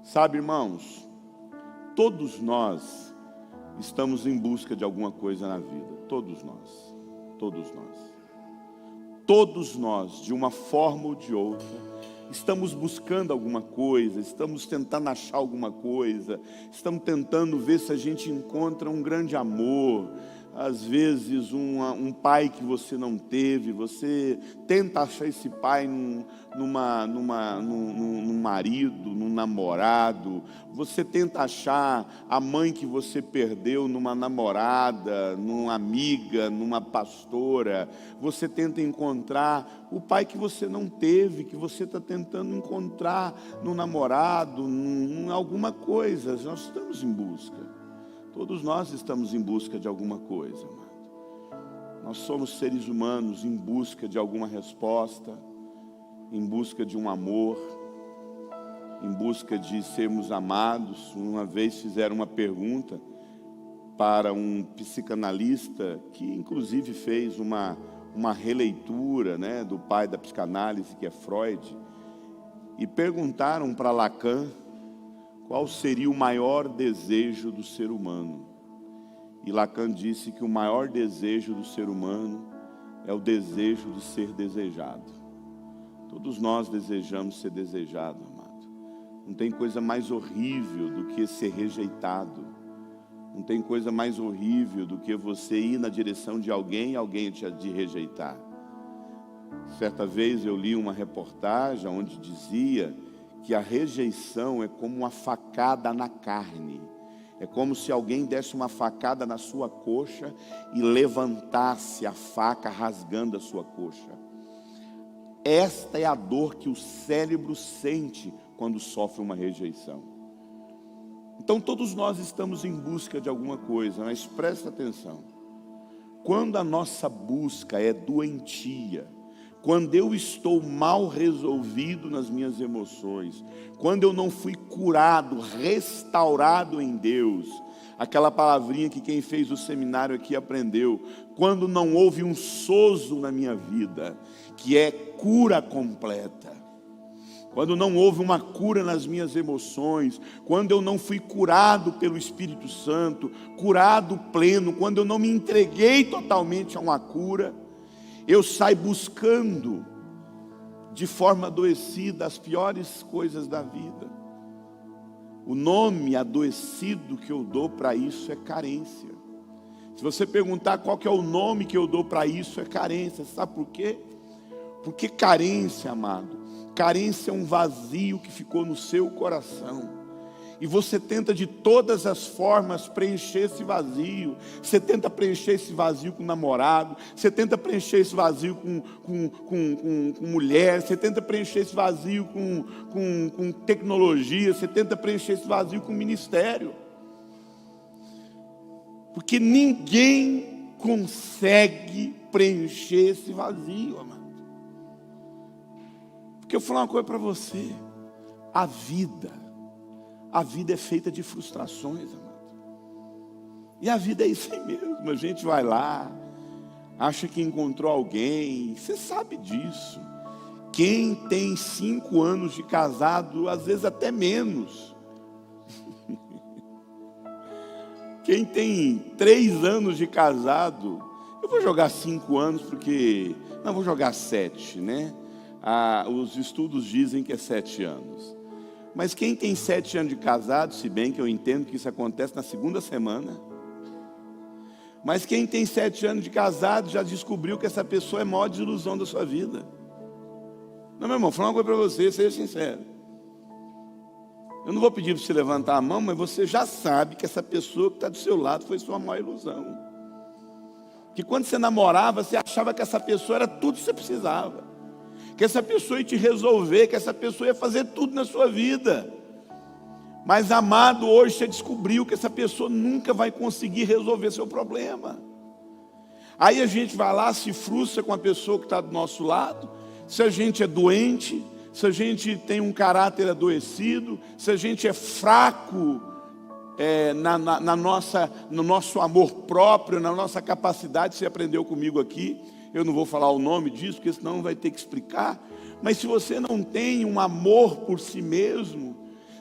Sabe, irmãos, todos nós estamos em busca de alguma coisa na vida. Todos nós. Todos nós. Todos nós, de uma forma ou de outra, estamos buscando alguma coisa, estamos tentando achar alguma coisa, estamos tentando ver se a gente encontra um grande amor. Às vezes um pai que você não teve, você tenta achar esse pai num marido, num namorado. Você tenta achar a mãe que você perdeu numa namorada, numa amiga, numa pastora. Você tenta encontrar o pai que você não teve, que você está tentando encontrar no namorado, em alguma coisa. Nós estamos em busca. Todos nós estamos em busca de alguma coisa, amado. Nós somos seres humanos em busca de alguma resposta, em busca de um amor, em busca de sermos amados. Uma vez fizeram uma pergunta para um psicanalista, que inclusive fez uma releitura, né, do pai da psicanálise, que é Freud, e perguntaram para Lacan qual seria o maior desejo do ser humano. E Lacan disse que o maior desejo do ser humano é o desejo de ser desejado. Todos nós desejamos ser desejados, amado. Não tem coisa mais horrível do que ser rejeitado. Não tem coisa mais horrível do que você ir na direção de alguém e alguém te rejeitar. Certa vez eu li uma reportagem onde dizia que a rejeição é como uma facada na carne. É como se alguém desse uma facada na sua coxa e levantasse a faca rasgando a sua coxa. Esta é a dor que o cérebro sente quando sofre uma rejeição. Então todos nós estamos em busca de alguma coisa, mas presta atenção. Quando a nossa busca é doentia, quando eu estou mal resolvido nas minhas emoções, quando eu não fui curado, restaurado em Deus, aquela palavrinha que quem fez o seminário aqui aprendeu, quando não houve um sozo na minha vida, que é cura completa, quando não houve uma cura nas minhas emoções, quando eu não fui curado pelo Espírito Santo, curado pleno, quando eu não me entreguei totalmente a uma cura, eu saio buscando de forma adoecida as piores coisas da vida. O nome adoecido que eu dou para isso é carência. Se você perguntar qual que é o nome que eu dou para isso, é carência. Sabe por quê? Porque carência, amado, carência é um vazio que ficou no seu coração. E você tenta de todas as formas preencher esse vazio. Você tenta preencher esse vazio com namorado. Você tenta preencher esse vazio com mulher. Você tenta preencher esse vazio com tecnologia. Você tenta preencher esse vazio com ministério. Porque ninguém consegue preencher esse vazio, amado. Porque eu vou falar uma coisa para você. A vida é feita de frustrações, amado. E a vida é isso aí mesmo. A gente vai lá, acha que encontrou alguém. Você sabe disso. Quem tem 5 anos de casado, às vezes até menos. Quem tem 3 anos de casado, eu vou jogar 5 anos porque... Não, vou jogar 7, né? Os estudos dizem que é 7 anos. Mas quem tem 7 anos de casado, se bem que eu entendo que isso acontece na 2ª semana, mas quem tem 7 anos de casado já descobriu que essa pessoa é a maior desilusão da sua vida. Não, meu irmão, vou falar uma coisa para você, seja sincero. Eu não vou pedir para você levantar a mão, mas você já sabe que essa pessoa que está do seu lado foi sua maior ilusão. Que quando você namorava, você achava que essa pessoa era tudo que você precisava. Que essa pessoa ia te resolver, que essa pessoa ia fazer tudo na sua vida. Mas, amado, hoje você descobriu que essa pessoa nunca vai conseguir resolver seu problema. Aí a gente vai lá, se frustra com a pessoa que está do nosso lado. Se a gente é doente, se a gente tem um caráter adoecido, se a gente é fraco no nosso amor próprio, na nossa capacidade, você aprendeu comigo aqui. Eu não vou falar o nome disso, porque senão vai ter que explicar. Mas se você não tem um amor por si mesmo,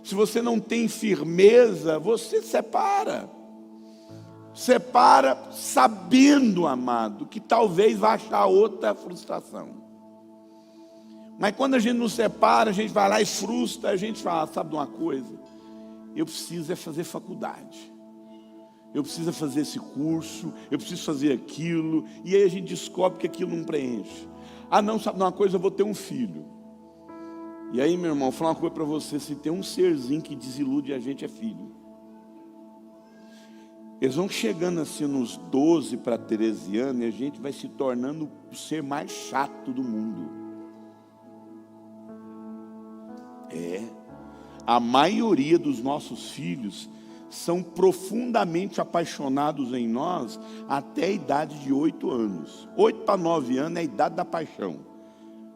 Se você não tem firmeza, você separa. Separa sabendo, amado, que talvez vá achar outra frustração. Mas quando a gente não separa, a gente vai lá e frustra, a gente fala, sabe de uma coisa? Eu preciso é fazer faculdade. Eu preciso fazer esse curso, eu preciso fazer aquilo. E aí a gente descobre que aquilo não preenche. Ah não, sabe de uma coisa? Eu vou ter um filho. E aí, meu irmão, vou falar uma coisa para você. Se tem um serzinho que desilude a gente, é filho. Eles vão chegando assim nos 12 para 13 anos e a gente vai se tornando o ser mais chato do mundo. A maioria dos nossos filhos são profundamente apaixonados em nós até a idade de 8 anos. 8 para 9 anos é a idade da paixão.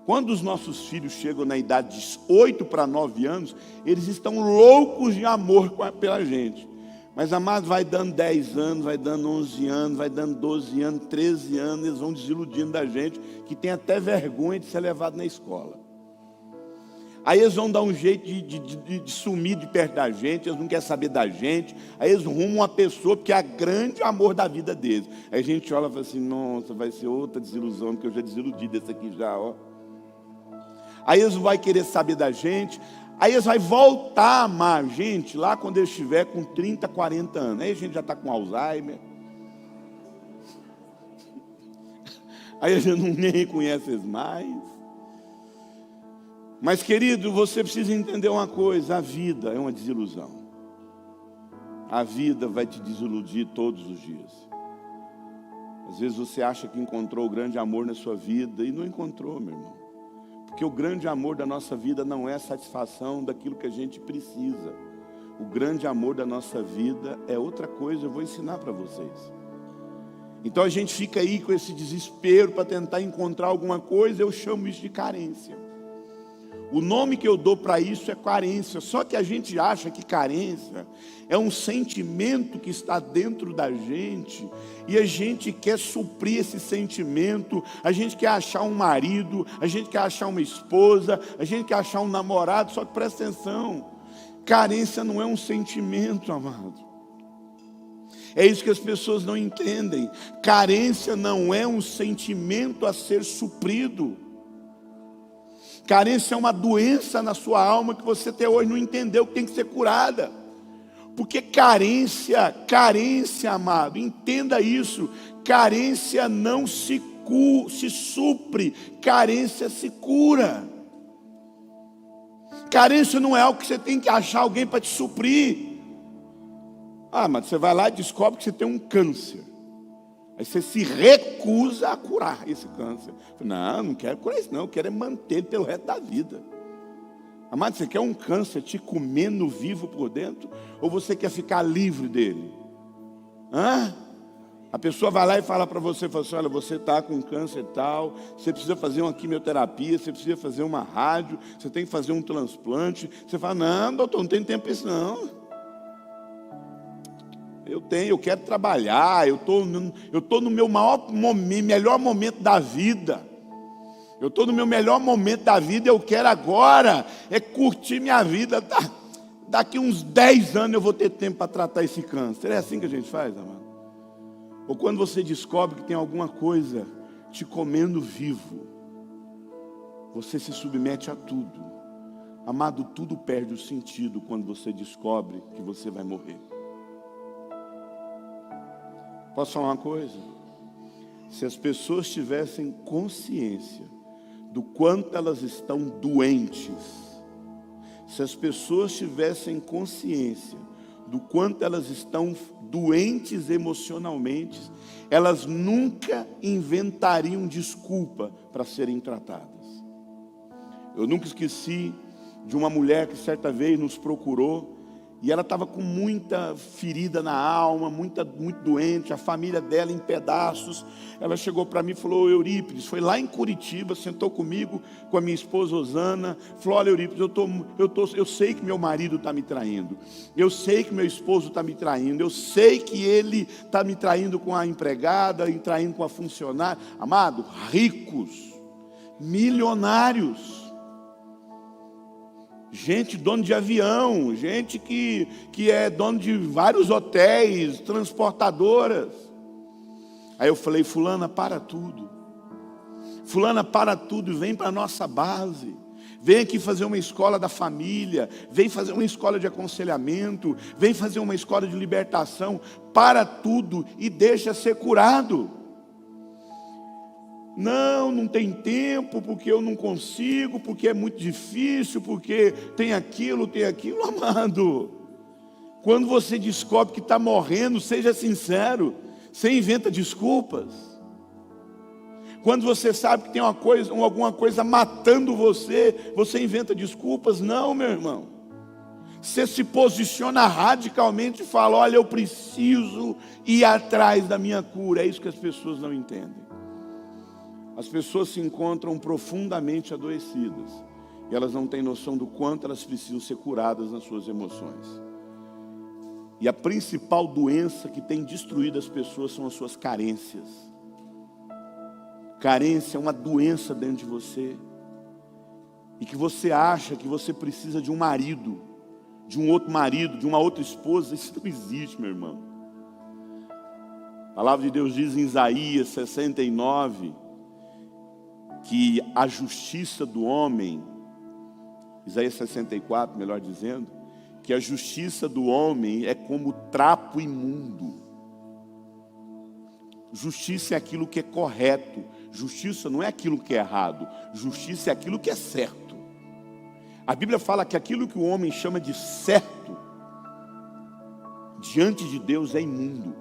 Quando os nossos filhos chegam na idade de 8 para 9 anos, eles estão loucos de amor pela gente. Mas, amados, vai dando 10 anos, vai dando 11 anos, vai dando 12 anos, 13 anos, eles vão desiludindo da gente, que tem até vergonha de ser levado na escola. Aí eles vão dar um jeito de sumir de perto da gente, eles não querem saber da gente. Aí eles rumam uma pessoa, porque é o grande amor da vida deles. Aí a gente olha e fala assim, nossa, vai ser outra desilusão, porque eu já desiludi desse aqui já, ó. Aí eles não vão querer saber da gente. Aí eles vão voltar a amar a gente lá quando eles estiver com 30, 40 anos. Aí a gente já está com Alzheimer. Aí a gente não nem reconhece eles mais. Mas, querido, você precisa entender uma coisa: a vida é uma desilusão. A vida vai te desiludir todos os dias. Às vezes você acha que encontrou o grande amor na sua vida e não encontrou, meu irmão. Porque o grande amor da nossa vida não é a satisfação daquilo que a gente precisa. O grande amor da nossa vida é outra coisa, eu vou ensinar para vocês. Então a gente fica aí com esse desespero para tentar encontrar alguma coisa, eu chamo isso de carência. O nome que eu dou para isso é carência. Só que a gente acha que carência é um sentimento que está dentro da gente e a gente quer suprir esse sentimento. A gente quer achar um marido, a gente quer achar uma esposa, a gente quer achar um namorado. Só que presta atenção, carência não é um sentimento, amado. É isso que as pessoas não entendem. Carência não é um sentimento a ser suprido. Carência é uma doença na sua alma que você até hoje não entendeu que tem que ser curada. Porque carência, amado, entenda isso, carência não se supre, carência se cura. Carência não é algo que você tem que achar alguém para te suprir. Ah, mas você vai lá e descobre que você tem um câncer. Aí você se recusa a curar esse câncer. Não, não quero curar isso não, eu quero é manter ele pelo resto da vida. Amado, você quer um câncer te comendo vivo por dentro? Ou você quer ficar livre dele? A pessoa vai lá e fala para você, fala assim, olha, você está com câncer tal, você precisa fazer uma quimioterapia, você precisa fazer uma rádio, você tem que fazer um transplante. Você fala, não, doutor, não tem tempo para isso não. Eu quero trabalhar, eu tô no meu melhor momento da vida. Eu estou no meu melhor momento da vida, eu quero agora curtir minha vida. Daqui uns 10 anos eu vou ter tempo para tratar esse câncer. É assim que a gente faz, amado? Ou quando você descobre que tem alguma coisa te comendo vivo, você se submete a tudo. Amado, tudo perde o sentido quando você descobre que você vai morrer. Posso falar uma coisa? Se as pessoas tivessem consciência do quanto elas estão doentes, se as pessoas tivessem consciência do quanto elas estão doentes emocionalmente, elas nunca inventariam desculpa para serem tratadas. Eu nunca esqueci de uma mulher que certa vez nos procurou, e ela estava com muita ferida na alma, muito doente, a família dela em pedaços. Ela chegou para mim e falou, Eurípides, foi lá em Curitiba, sentou comigo, com a minha esposa Osana, falou, olha Eurípides, eu sei que meu marido está me traindo, eu sei que meu esposo está me traindo, eu sei que ele está me traindo com a empregada, me traindo com a funcionária. Amado, ricos, milionários. gente dono de avião, gente que é dono de vários hotéis, transportadoras. Aí eu falei: fulana, para tudo. Fulana, para tudo e vem para a nossa base. Vem aqui fazer uma escola da família, vem fazer uma escola de aconselhamento, vem fazer uma escola de libertação. Para tudo e deixa ser curado. Não tem tempo, porque eu não consigo, porque é muito difícil, porque tem aquilo, amado. Quando você descobre que está morrendo, seja sincero, você inventa desculpas. Quando você sabe que tem alguma coisa matando você, você inventa desculpas. Não, meu irmão. Você se posiciona radicalmente e fala: olha, eu preciso ir atrás da minha cura. É isso que as pessoas não entendem. As pessoas se encontram profundamente adoecidas e elas não têm noção do quanto elas precisam ser curadas nas suas emoções. E a principal doença que tem destruído as pessoas são as suas carências. Carência é uma doença dentro de você, e que você acha que você precisa de um marido, de um outro marido, de uma outra esposa. Isso não existe, meu irmão. A palavra de Deus diz em Isaías 69, que a justiça do homem, Isaías 64, melhor dizendo, que a justiça do homem é como trapo imundo. Justiça é aquilo que é correto. Justiça não é aquilo que é errado. Justiça é aquilo que é certo. A Bíblia fala que aquilo que o homem chama de certo, diante de Deus é imundo.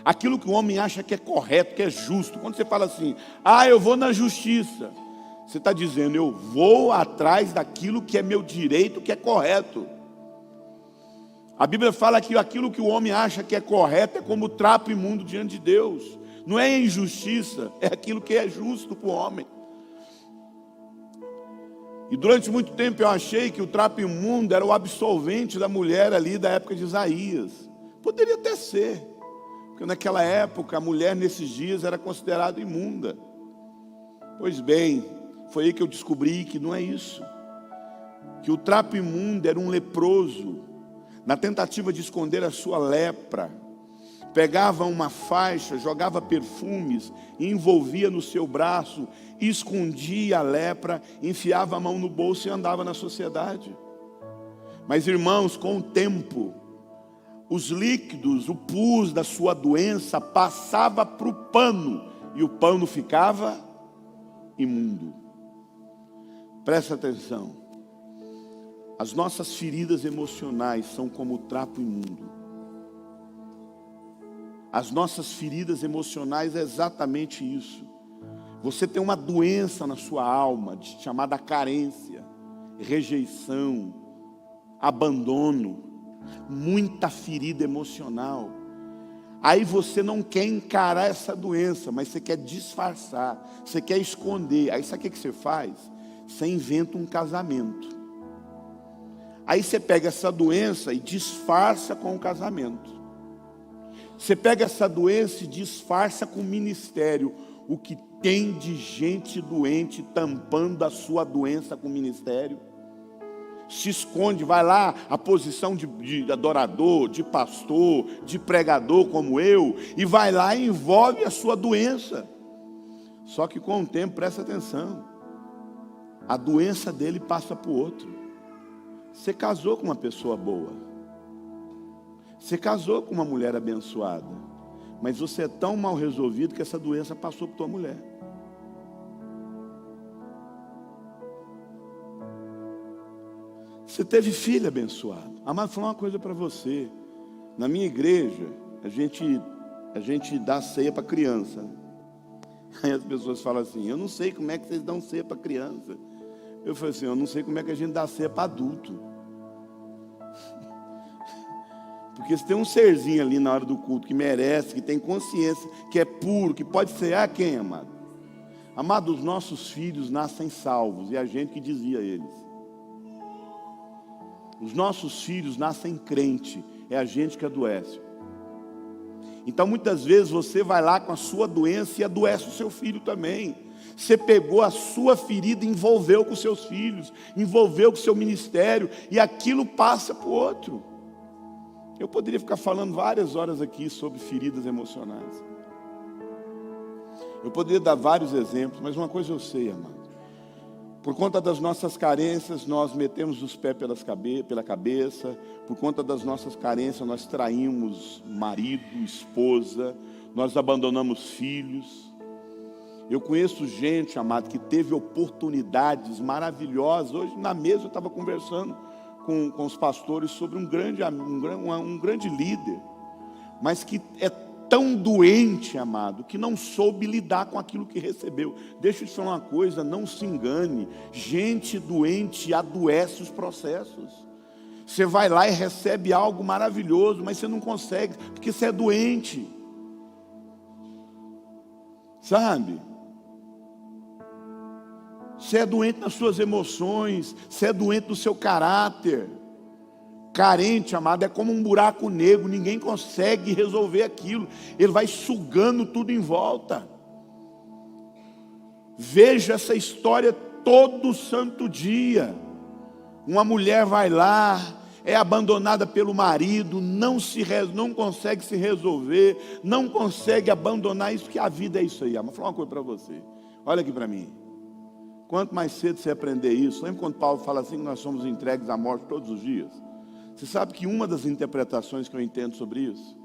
Aquilo que o homem acha que é correto, que é justo. Quando você fala assim: eu vou na justiça, você está dizendo: eu vou atrás daquilo que é meu direito, que é correto. A Bíblia fala que aquilo que o homem acha que é correto é como trapo imundo diante de Deus. Não é injustiça, é aquilo que é justo para o homem. E durante muito tempo eu achei que o trapo imundo era o absolvente da mulher ali da época de Isaías. Poderia até ser, porque naquela época a mulher nesses dias era considerada imunda. Pois bem, foi aí que eu descobri que não é isso. Que o trapo imundo era um leproso, na tentativa de esconder a sua lepra, pegava uma faixa, jogava perfumes, envolvia no seu braço, escondia a lepra, enfiava a mão no bolso e andava na sociedade. Mas, irmãos, com o tempo, os líquidos, o pus da sua doença passava para o pano, e o pano ficava imundo. Presta atenção. As nossas feridas emocionais são como o trapo imundo. As nossas feridas emocionais é exatamente isso. Você tem uma doença na sua alma, chamada carência, rejeição, abandono, muita ferida emocional. Aí você não quer encarar essa doença, mas você quer disfarçar, você quer esconder. Aí sabe o que você faz? Você inventa um casamento. Aí você pega essa doença e disfarça com o casamento. Você pega essa doença e disfarça com o ministério. O que tem de gente doente tampando a sua doença com o ministério? Se esconde, vai lá a posição de adorador, de pastor, de pregador como eu, e vai lá e envolve a sua doença. Só que com o tempo, presta atenção, a doença dele passa para o outro. Você casou com uma pessoa boa, você casou com uma mulher abençoada, mas você é tão mal resolvido que essa doença passou para tua mulher. Você teve filho abençoado. Amado, vou falar uma coisa para você. Na minha igreja, a gente dá ceia para criança. Aí as pessoas falam assim: eu não sei como é que vocês dão ceia para criança. Eu falei assim: eu não sei como é que a gente dá ceia para adulto. Porque se tem um serzinho ali na hora do culto que merece, que tem consciência, que é puro, que pode cear quem, amado? Amado, os nossos filhos nascem salvos, e a gente que dizia a eles. Os nossos filhos nascem crente, é a gente que adoece. Então muitas vezes você vai lá com a sua doença e adoece o seu filho também. Você pegou a sua ferida e envolveu com seus filhos, envolveu com o seu ministério, e aquilo passa para o outro. Eu poderia ficar falando várias horas aqui sobre feridas emocionais. Eu poderia dar vários exemplos, mas uma coisa eu sei, amado. Por conta das nossas carências, nós metemos os pés pela cabeça. Por conta das nossas carências, nós traímos marido, esposa, nós abandonamos filhos. Eu conheço gente, amado, que teve oportunidades maravilhosas. Hoje na mesa eu estava conversando com os pastores sobre um grande líder, mas que é tão doente, amado, que não soube lidar com aquilo que recebeu. Deixa eu te falar uma coisa, não se engane, gente doente adoece os processos. Você vai lá e recebe algo maravilhoso, mas você não consegue, porque você é doente. Sabe? Você é doente nas suas emoções, você é doente no seu caráter. Carente, amado, é como um buraco negro, ninguém consegue resolver aquilo. Ele vai sugando tudo em volta. Veja essa história todo santo dia. Uma mulher vai lá, é abandonada pelo marido, não consegue se resolver, não consegue abandonar isso, que a vida é isso aí. Vou falar uma coisa para você, olha aqui para mim. Quanto mais cedo você aprender isso, lembra quando Paulo fala assim, que nós somos entregues à morte todos os dias? Você sabe que uma das interpretações que eu entendo sobre isso,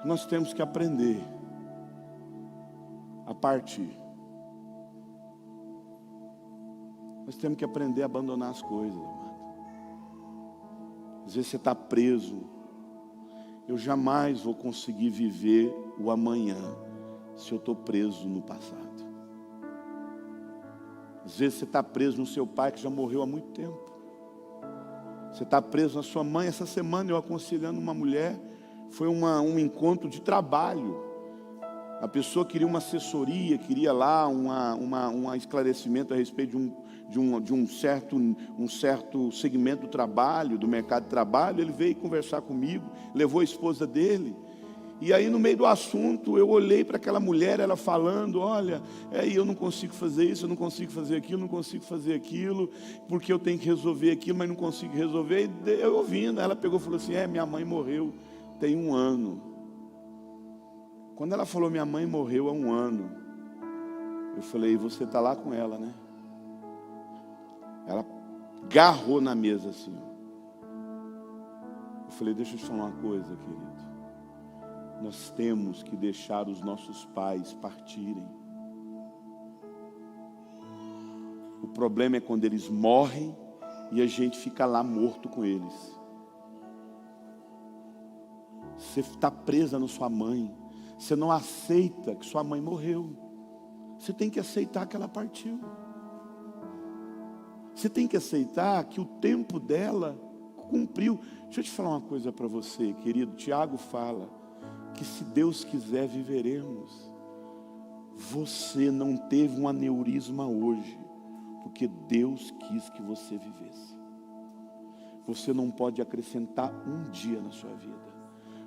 que nós temos que aprender a partir. Nós temos que aprender a abandonar as coisas, amado. Às vezes você está preso. Eu jamais vou conseguir viver o amanhã se eu estou preso no passado. Às vezes você está preso no seu pai que já morreu há muito tempo. Você está preso na sua mãe. Essa semana eu aconselhando uma mulher, foi um encontro de trabalho. A pessoa queria uma assessoria, queria lá um esclarecimento a respeito de um certo segmento do trabalho, do mercado de trabalho. Ele veio conversar comigo, levou a esposa dele. E aí no meio do assunto eu olhei para aquela mulher, ela falando, olha, eu não consigo fazer isso, eu não consigo fazer aquilo, não consigo fazer aquilo, porque eu tenho que resolver aquilo, mas não consigo resolver. E eu ouvindo, ela pegou e falou assim, minha mãe morreu tem 1 ano. Quando ela falou, minha mãe morreu há 1 ano, eu falei, você está lá com ela, né? Ela agarrou na mesa assim. Eu falei, deixa eu te falar uma coisa, querido. Nós temos que deixar os nossos pais partirem. O problema é quando eles morrem e a gente fica lá morto com eles. Você está presa na sua mãe. Você não aceita que sua mãe morreu. Você tem que aceitar que ela partiu. Você tem que aceitar que o tempo dela cumpriu. Deixa eu te falar uma coisa para você, querido. Tiago fala que se Deus quiser viveremos. Você não teve um aneurisma hoje, porque Deus quis que você vivesse. Você não pode acrescentar um dia na sua vida.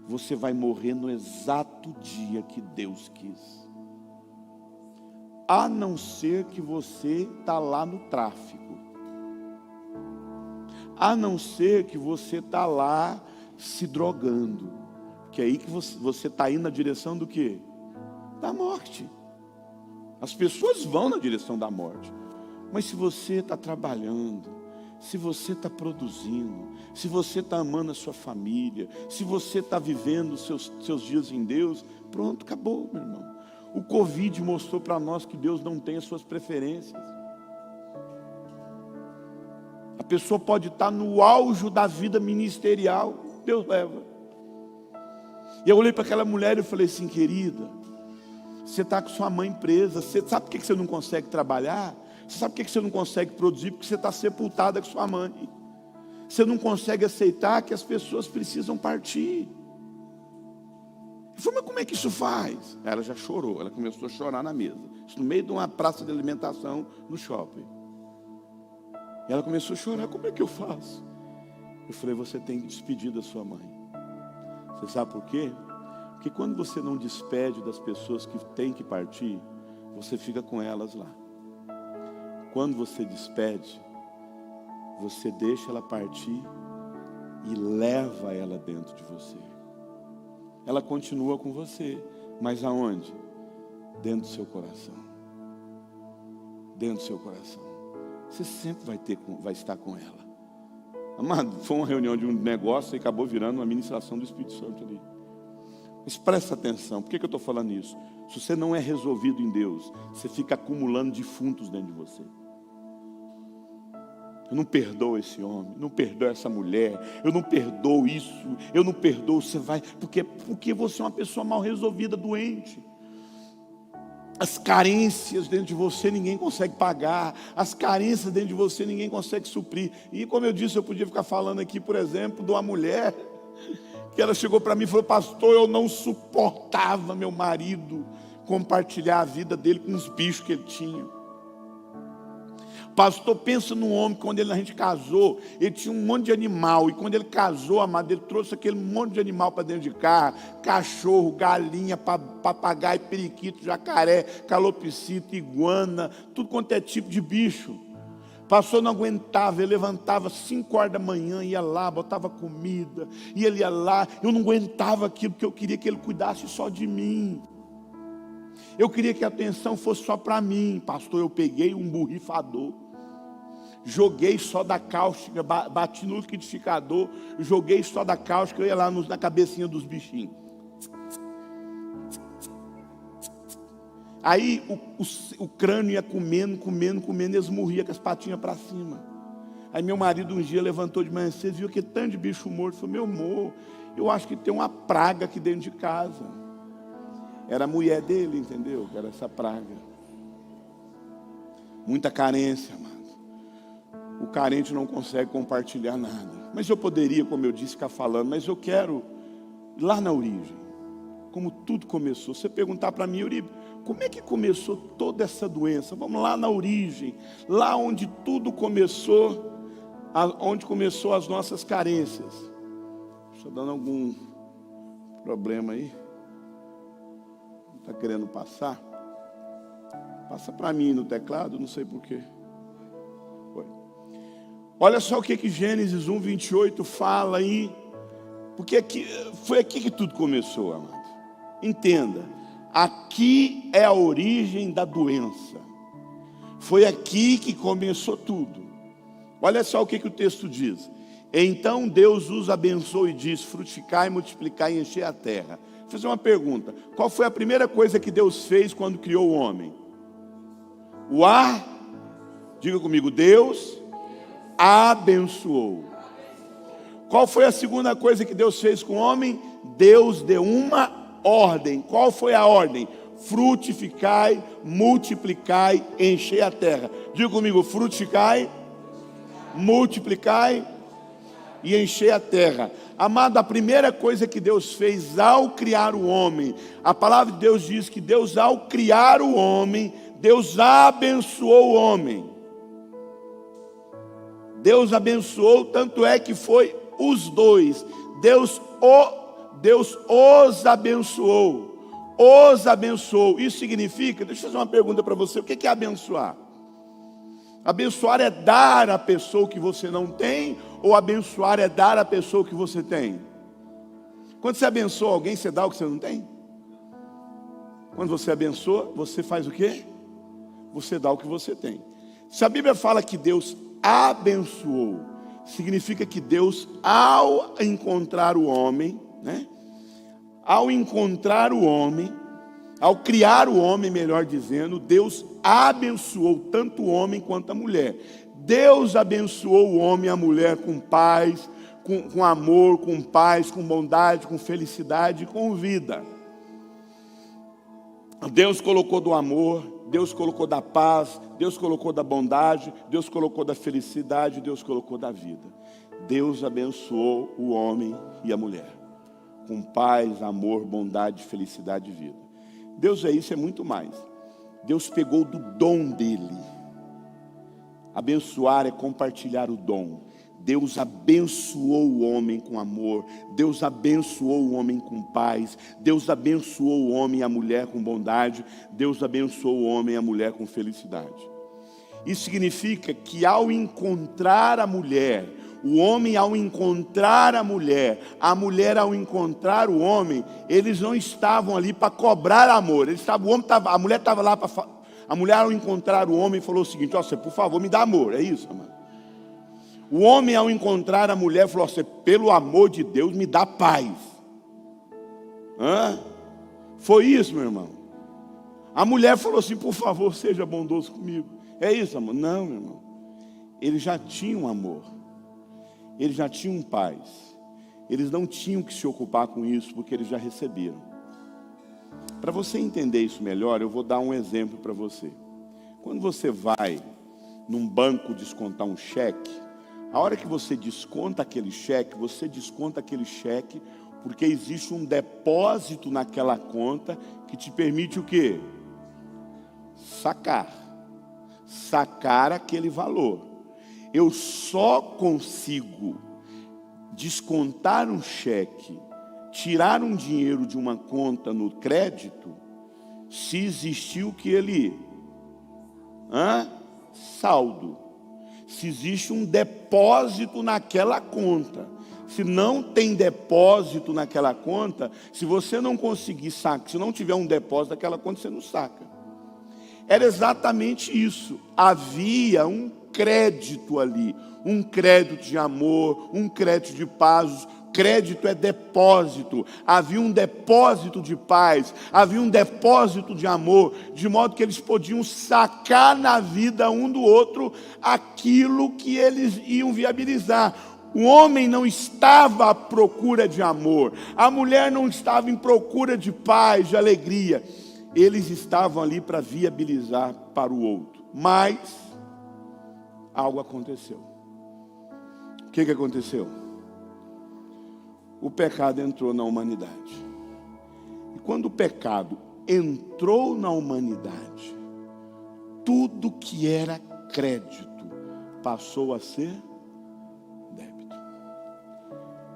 Você vai morrer no exato dia que Deus quis. A não ser que você está lá no tráfico. A não ser que você está lá se drogando. Que é aí que você está indo na direção do quê? Da morte. As pessoas vão na direção da morte. Mas se você está trabalhando, se você está produzindo, se você está amando a sua família, se você está vivendo os seus dias em Deus, pronto, acabou, meu irmão. O Covid mostrou para nós que Deus não tem as suas preferências. A pessoa pode estar no auge da vida ministerial, Deus leva. E eu olhei para aquela mulher e falei assim, querida, você está com sua mãe presa, você sabe por que você não consegue trabalhar? Você sabe por que você não consegue produzir? Porque você está sepultada com sua mãe. Você não consegue aceitar que as pessoas precisam partir. Eu falei, mas como é que isso faz? Ela já chorou, ela começou a chorar na mesa. Isso no meio de uma praça de alimentação no shopping. E ela começou a chorar, como é que eu faço? Eu falei, você tem que despedir da sua mãe. Você sabe por quê? Porque quando você não despede das pessoas que têm que partir, você fica com elas lá. Quando você despede, você deixa ela partir e leva ela dentro de você. Ela continua com você, mas aonde? Dentro do seu coração. Dentro do seu coração. Você sempre vai estar com ela. Amado, foi uma reunião de um negócio e acabou virando uma ministração do Espírito Santo ali. Mas presta atenção, por que eu estou falando isso? Se você não é resolvido em Deus, você fica acumulando defuntos dentro de você. Eu não perdoo esse homem, não perdoo essa mulher, eu não perdoo isso, eu não perdoo, você vai, porque você é uma pessoa mal resolvida, doente. As carências dentro de você ninguém consegue pagar, as carências dentro de você ninguém consegue suprir. E como eu disse, eu podia ficar falando aqui, por exemplo, de uma mulher, que ela chegou para mim e falou: pastor, eu não suportava meu marido compartilhar a vida dele com os bichos que ele tinha. Pastor, pensa num homem, quando a gente casou, ele tinha um monte de animal, e quando ele casou, amado, ele trouxe aquele monte de animal para dentro de casa, cachorro, galinha, papagaio, periquito, jacaré, calopsita, iguana, tudo quanto é tipo de bicho. Pastor não aguentava, ele levantava 5 horas da manhã, ia lá, botava comida, e ele ia lá, eu não aguentava aquilo, porque eu queria que ele cuidasse só de mim. Eu queria que a atenção fosse só para mim. Pastor, eu peguei um borrifador, joguei soda cáustica, bati no liquidificador, joguei soda cáustica, eu ia lá na cabecinha dos bichinhos. Aí o crânio ia comendo, eles morriam com as patinhas para cima. Aí meu marido um dia levantou de manhã cedo, viu que tanto de bicho morto. Falou: meu amor, eu acho que tem uma praga aqui dentro de casa. Era a mulher dele, entendeu? Que era essa praga. Muita carência, amado. O carente não consegue compartilhar nada. Mas eu poderia, como eu disse, ficar falando, mas eu quero ir lá na origem, como tudo começou. Você perguntar para mim: Uribe, como é que começou toda essa doença? Vamos lá na origem, lá onde tudo começou, onde começou as nossas carências. Estou dando algum problema aí? Está querendo passar? Passa para mim no teclado, não sei porquê. Olha só o que Gênesis 1:28 fala aí. Porque foi aqui que tudo começou, amado. Entenda, aqui é a origem da doença. Foi aqui que começou tudo. Olha só o que o texto diz. Então Deus os abençoou e diz: frutificai, multiplicai e enchei a terra. Vou fazer uma pergunta: qual foi a primeira coisa que Deus fez quando criou o homem? Diga comigo: Deus abençoou. Qual foi a segunda coisa que Deus fez com o homem? Deus deu uma ordem. Qual foi a ordem? Frutificai, multiplicai, enchei a terra. Diga comigo: frutificai, multiplicai e enchei a terra. Amado, a primeira coisa que Deus fez ao criar o homem, a palavra de Deus diz que Deus, ao criar o homem, Deus abençoou o homem. Deus abençoou, tanto é que foi os dois. Deus os abençoou. Os abençoou. Isso significa, deixa eu fazer uma pergunta para você: o que é abençoar? Abençoar é dar à pessoa o que você não tem, ou abençoar é dar à pessoa o que você tem? Quando você abençoa alguém, você dá o que você não tem? Quando você abençoa, você faz o quê? Você dá o que você tem. Se a Bíblia fala que Deus abençoou, significa que Deus, ao encontrar o homem, ao encontrar o homem, ao criar o homem, melhor dizendo, Deus abençoou tanto o homem quanto a mulher. Deus abençoou o homem e a mulher com paz, com amor, com paz, com bondade, com felicidade, com vida. Deus colocou do amor, Deus colocou da paz, Deus colocou da bondade, Deus colocou da felicidade, Deus colocou da vida. Deus abençoou o homem e a mulher com paz, amor, bondade, felicidade e vida. Deus isso, é muito mais. Deus pegou do dom dele. Abençoar é compartilhar o dom. Deus abençoou o homem com amor, Deus abençoou o homem com paz, Deus abençoou o homem e a mulher com bondade, Deus abençoou o homem e a mulher com felicidade. Isso significa que ao encontrar a mulher, o homem ao encontrar a mulher ao encontrar o homem, eles não estavam ali para cobrar amor, a mulher estava lá para... A mulher ao encontrar o homem falou o seguinte: ó, você por favor me dá amor, é isso, amado? O homem ao encontrar a mulher falou assim: pelo amor de Deus me dá paz. Foi isso, meu irmão. A mulher falou assim: por favor seja bondoso comigo. É isso, amor? Não, meu irmão. Eles já tinham amor, eles já tinham paz, eles não tinham que se ocupar com isso, porque eles já receberam. Para você entender isso melhor, eu vou dar um exemplo para você. Quando você vai num banco descontar um cheque, a hora que você desconta aquele cheque, porque existe um depósito naquela conta que te permite o quê? Sacar aquele valor. Eu só consigo descontar um cheque, tirar um dinheiro de uma conta no crédito, se existir o que ele... saldo. Se existe um depósito naquela conta. Se não tem depósito naquela conta, se você não conseguir sacar, se não tiver um depósito naquela conta, você não saca. Era exatamente isso. Havia um crédito ali, um crédito de amor, um crédito de paz. Crédito é depósito. Havia um depósito de paz, havia um depósito de amor, de modo que eles podiam sacar na vida um do outro aquilo que eles iam viabilizar. O homem não estava à procura de amor, a mulher não estava em procura de paz, de alegria. Eles estavam ali para viabilizar para o outro. Mas algo aconteceu. O que aconteceu? O pecado entrou na humanidade. E quando o pecado entrou na humanidade, tudo que era crédito passou a ser débito.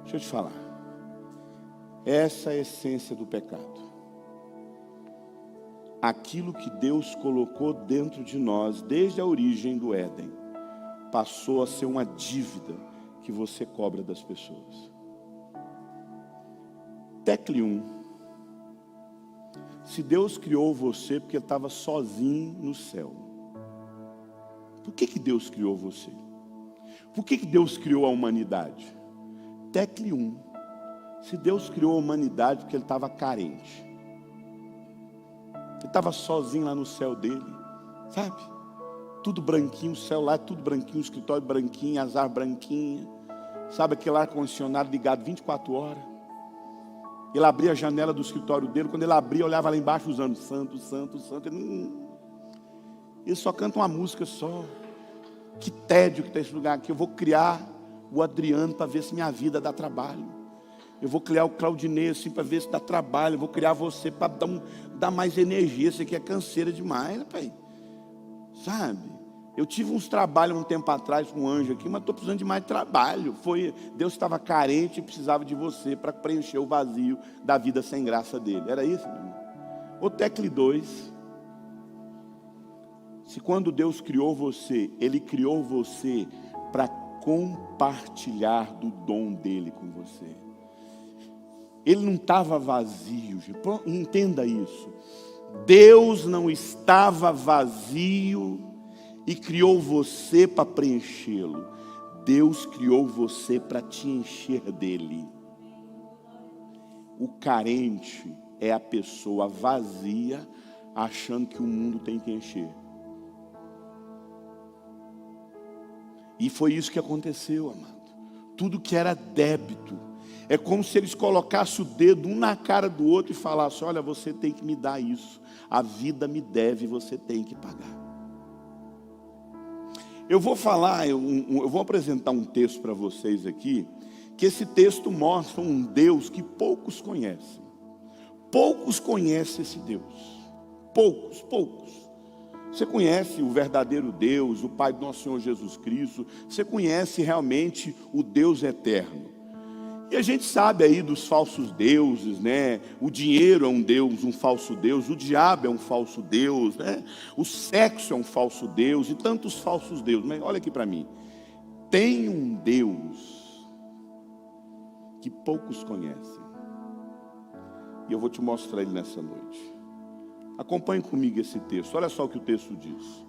Deixa eu te falar. Essa é a essência do pecado. Aquilo que Deus colocou dentro de nós, desde a origem do Éden, passou a ser uma dívida que você cobra das pessoas. Tecle 1. Se Deus criou você porque Ele estava sozinho no céu, por que Deus criou você? Por que Deus criou a humanidade? Tecle 1. Se Deus criou a humanidade porque Ele estava carente, Ele estava sozinho lá no céu dele, sabe? Tudo branquinho, o céu lá é tudo branquinho, o escritório branquinho, as árvores branquinhas, sabe, aquele ar-condicionado ligado 24 horas. Ele abria a janela do escritório dele, quando ele abria, olhava lá embaixo usando santo, santo, santo. Ele só canta uma música só. Que tédio que está esse lugar aqui. Eu vou criar o Adriano para ver se minha vida dá trabalho. Eu vou criar o Claudinei assim para ver se dá trabalho. Eu vou criar você para dar mais energia. Isso aqui é canseira demais, né, pai? Sabe? Eu tive uns trabalhos um tempo atrás com um anjo aqui, mas estou precisando de mais trabalho. Deus estava carente e precisava de você para preencher o vazio da vida sem graça dele. Era isso, meu irmão? O Tecle 2. Se quando Deus criou você, Ele criou você para compartilhar do dom dele com você. Ele não estava vazio, gente. Entenda isso. Deus não estava vazio e criou você para preenchê-lo. Deus criou você para te encher dele. O carente é a pessoa vazia, achando que o mundo tem que encher. E foi isso que aconteceu, amado. Tudo que era débito, é como se eles colocassem o dedo um na cara do outro e falassem: olha, você tem que me dar isso. A vida me deve, você tem que pagar. Eu vou apresentar um texto para vocês aqui, que esse texto mostra um Deus que poucos conhecem. Poucos conhecem esse Deus. Poucos. Você conhece o verdadeiro Deus, o Pai do nosso Senhor Jesus Cristo. Você conhece realmente o Deus eterno. E a gente sabe aí dos falsos deuses, né? O dinheiro é um deus, um falso deus. O diabo é um falso deus, né? O sexo é um falso deus e tantos falsos deuses. Mas olha aqui para mim. Tem um Deus que poucos conhecem. E eu vou te mostrar ele nessa noite. Acompanhe comigo esse texto. Olha só o que o texto diz.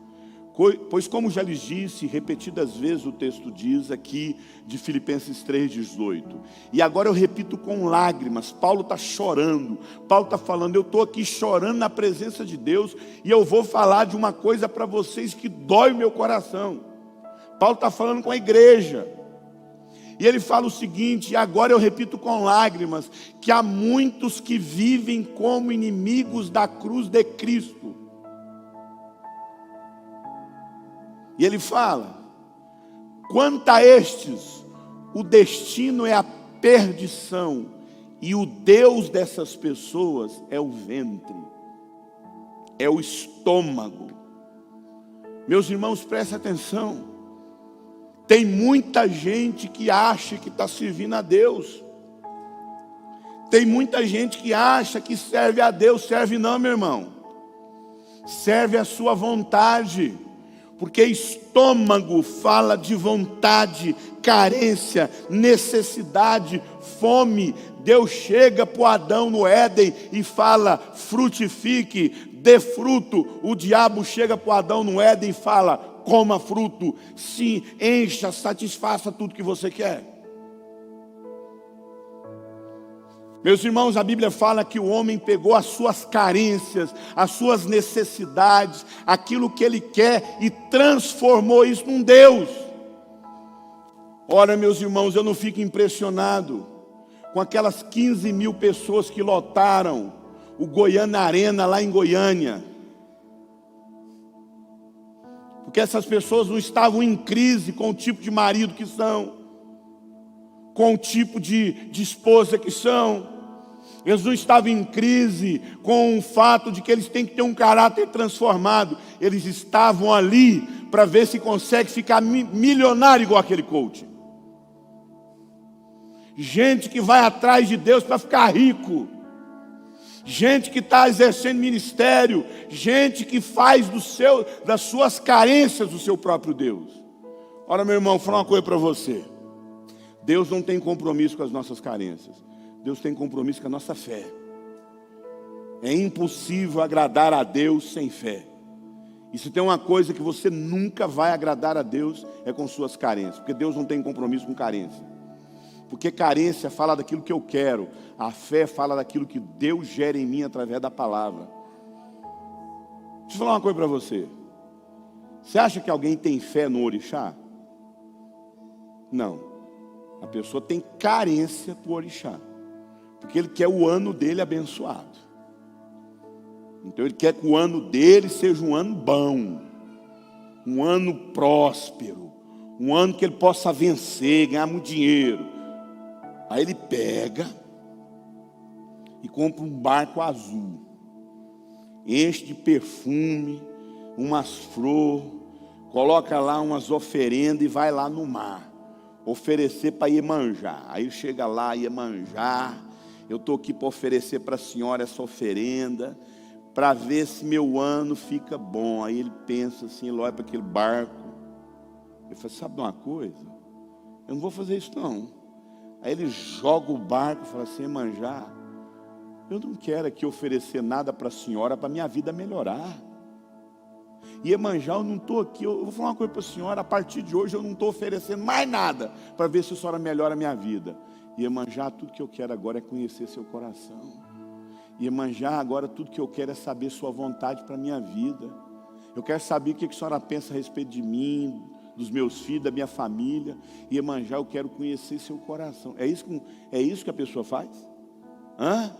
Pois como já lhes disse, repetidas vezes o texto diz aqui de Filipenses 3,18. E agora eu repito com lágrimas. Paulo está chorando. Paulo está falando, eu estou aqui chorando na presença de Deus. E eu vou falar de uma coisa para vocês que dói o meu coração. Paulo está falando com a igreja. E ele fala o seguinte, e agora eu repito com lágrimas, que há muitos que vivem como inimigos da cruz de Cristo. E ele fala, quanto a estes, o destino é a perdição, e o Deus dessas pessoas é o ventre, é o estômago. Meus irmãos, prestem atenção. Tem muita gente que acha que está servindo a Deus. Tem muita gente que acha que serve a Deus. Serve não, meu irmão. Serve a sua vontade. Porque estômago fala de vontade, carência, necessidade, fome. Deus chega para o Adão no Éden e fala, frutifique, dê fruto. O diabo chega para o Adão no Éden e fala, coma fruto, se encha, satisfaça tudo que você quer. Meus irmãos, a Bíblia fala que o homem pegou as suas carências, as suas necessidades, aquilo que ele quer e transformou isso num Deus. Ora, meus irmãos, eu não fico impressionado com aquelas 15 mil pessoas que lotaram o Goiânia Arena lá em Goiânia. Porque essas pessoas não estavam em crise com o tipo de marido que são, com o tipo de esposa que são. Eles não estavam em crise com o fato de que eles têm que ter um caráter transformado. Eles estavam ali para ver se consegue ficar milionário igual aquele coach. Gente que vai atrás de Deus para ficar rico. Gente que está exercendo ministério. Gente que faz das suas carências do seu próprio Deus. Ora, meu irmão, vou falar uma coisa para você. Deus não tem compromisso com as nossas carências. Deus tem compromisso com a nossa fé. É impossível agradar a Deus sem fé. E se tem uma coisa que você nunca vai agradar a Deus, é com suas carências. Porque Deus não tem compromisso com carência. Porque carência fala daquilo que eu quero. A fé fala daquilo que Deus gera em mim através da palavra. Deixa eu falar uma coisa para você. Você acha que alguém tem fé no orixá? Não. A pessoa tem carência para o orixá. Porque ele quer o ano dele abençoado. Então ele quer que o ano dele seja um ano bom. Um ano próspero. Um ano que ele possa vencer, ganhar muito dinheiro. Aí ele pega e compra um barco azul. Enche de perfume, umas flores. Coloca lá umas oferendas e vai lá no mar. Oferecer para Iemanjá. Aí chega lá, Iemanjá. Eu estou aqui para oferecer para a senhora essa oferenda, para ver se meu ano fica bom. Aí ele pensa assim, ele olha para aquele barco. Ele fala, sabe de uma coisa? Eu não vou fazer isso não. Aí ele joga o barco e fala assim, Iemanjá, eu não quero aqui oferecer nada para a senhora, para a minha vida melhorar. Iemanjá, eu não estou aqui, eu vou falar uma coisa para a senhora, a partir de hoje eu não estou oferecendo mais nada, para ver se a senhora melhora a minha vida. Iemanjá, tudo que eu quero agora é conhecer seu coração. Iemanjá, agora tudo que eu quero é saber sua vontade para a minha vida. Eu quero saber o que a senhora pensa a respeito de mim, dos meus filhos, da minha família. Iemanjá, eu quero conhecer seu coração. É isso que a pessoa faz? Hã?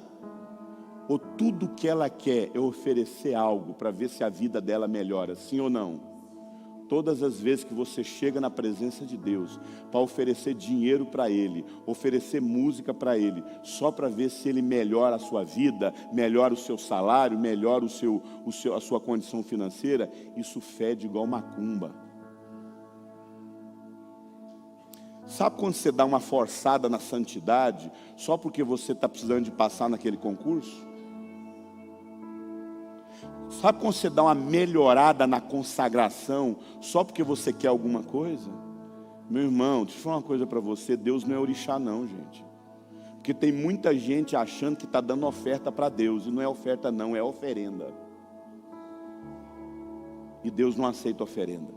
Ou tudo que ela quer é oferecer algo para ver se a vida dela melhora, sim ou não? todas as vezes que você chega na presença de Deus para oferecer dinheiro para Ele, oferecer música para Ele, só para ver se Ele melhora a sua vida, melhora o seu salário, melhora a sua condição financeira, isso fede igual macumba. Sabe quando você dá uma forçada na santidade só porque você está precisando de passar naquele concurso? Sabe quando você dá uma melhorada na consagração só porque você quer alguma coisa? Meu irmão, deixa eu falar uma coisa para você, Deus não é orixá não, gente. Porque tem muita gente achando que está dando oferta para Deus, e não é oferta não, é oferenda. E Deus não aceita oferenda.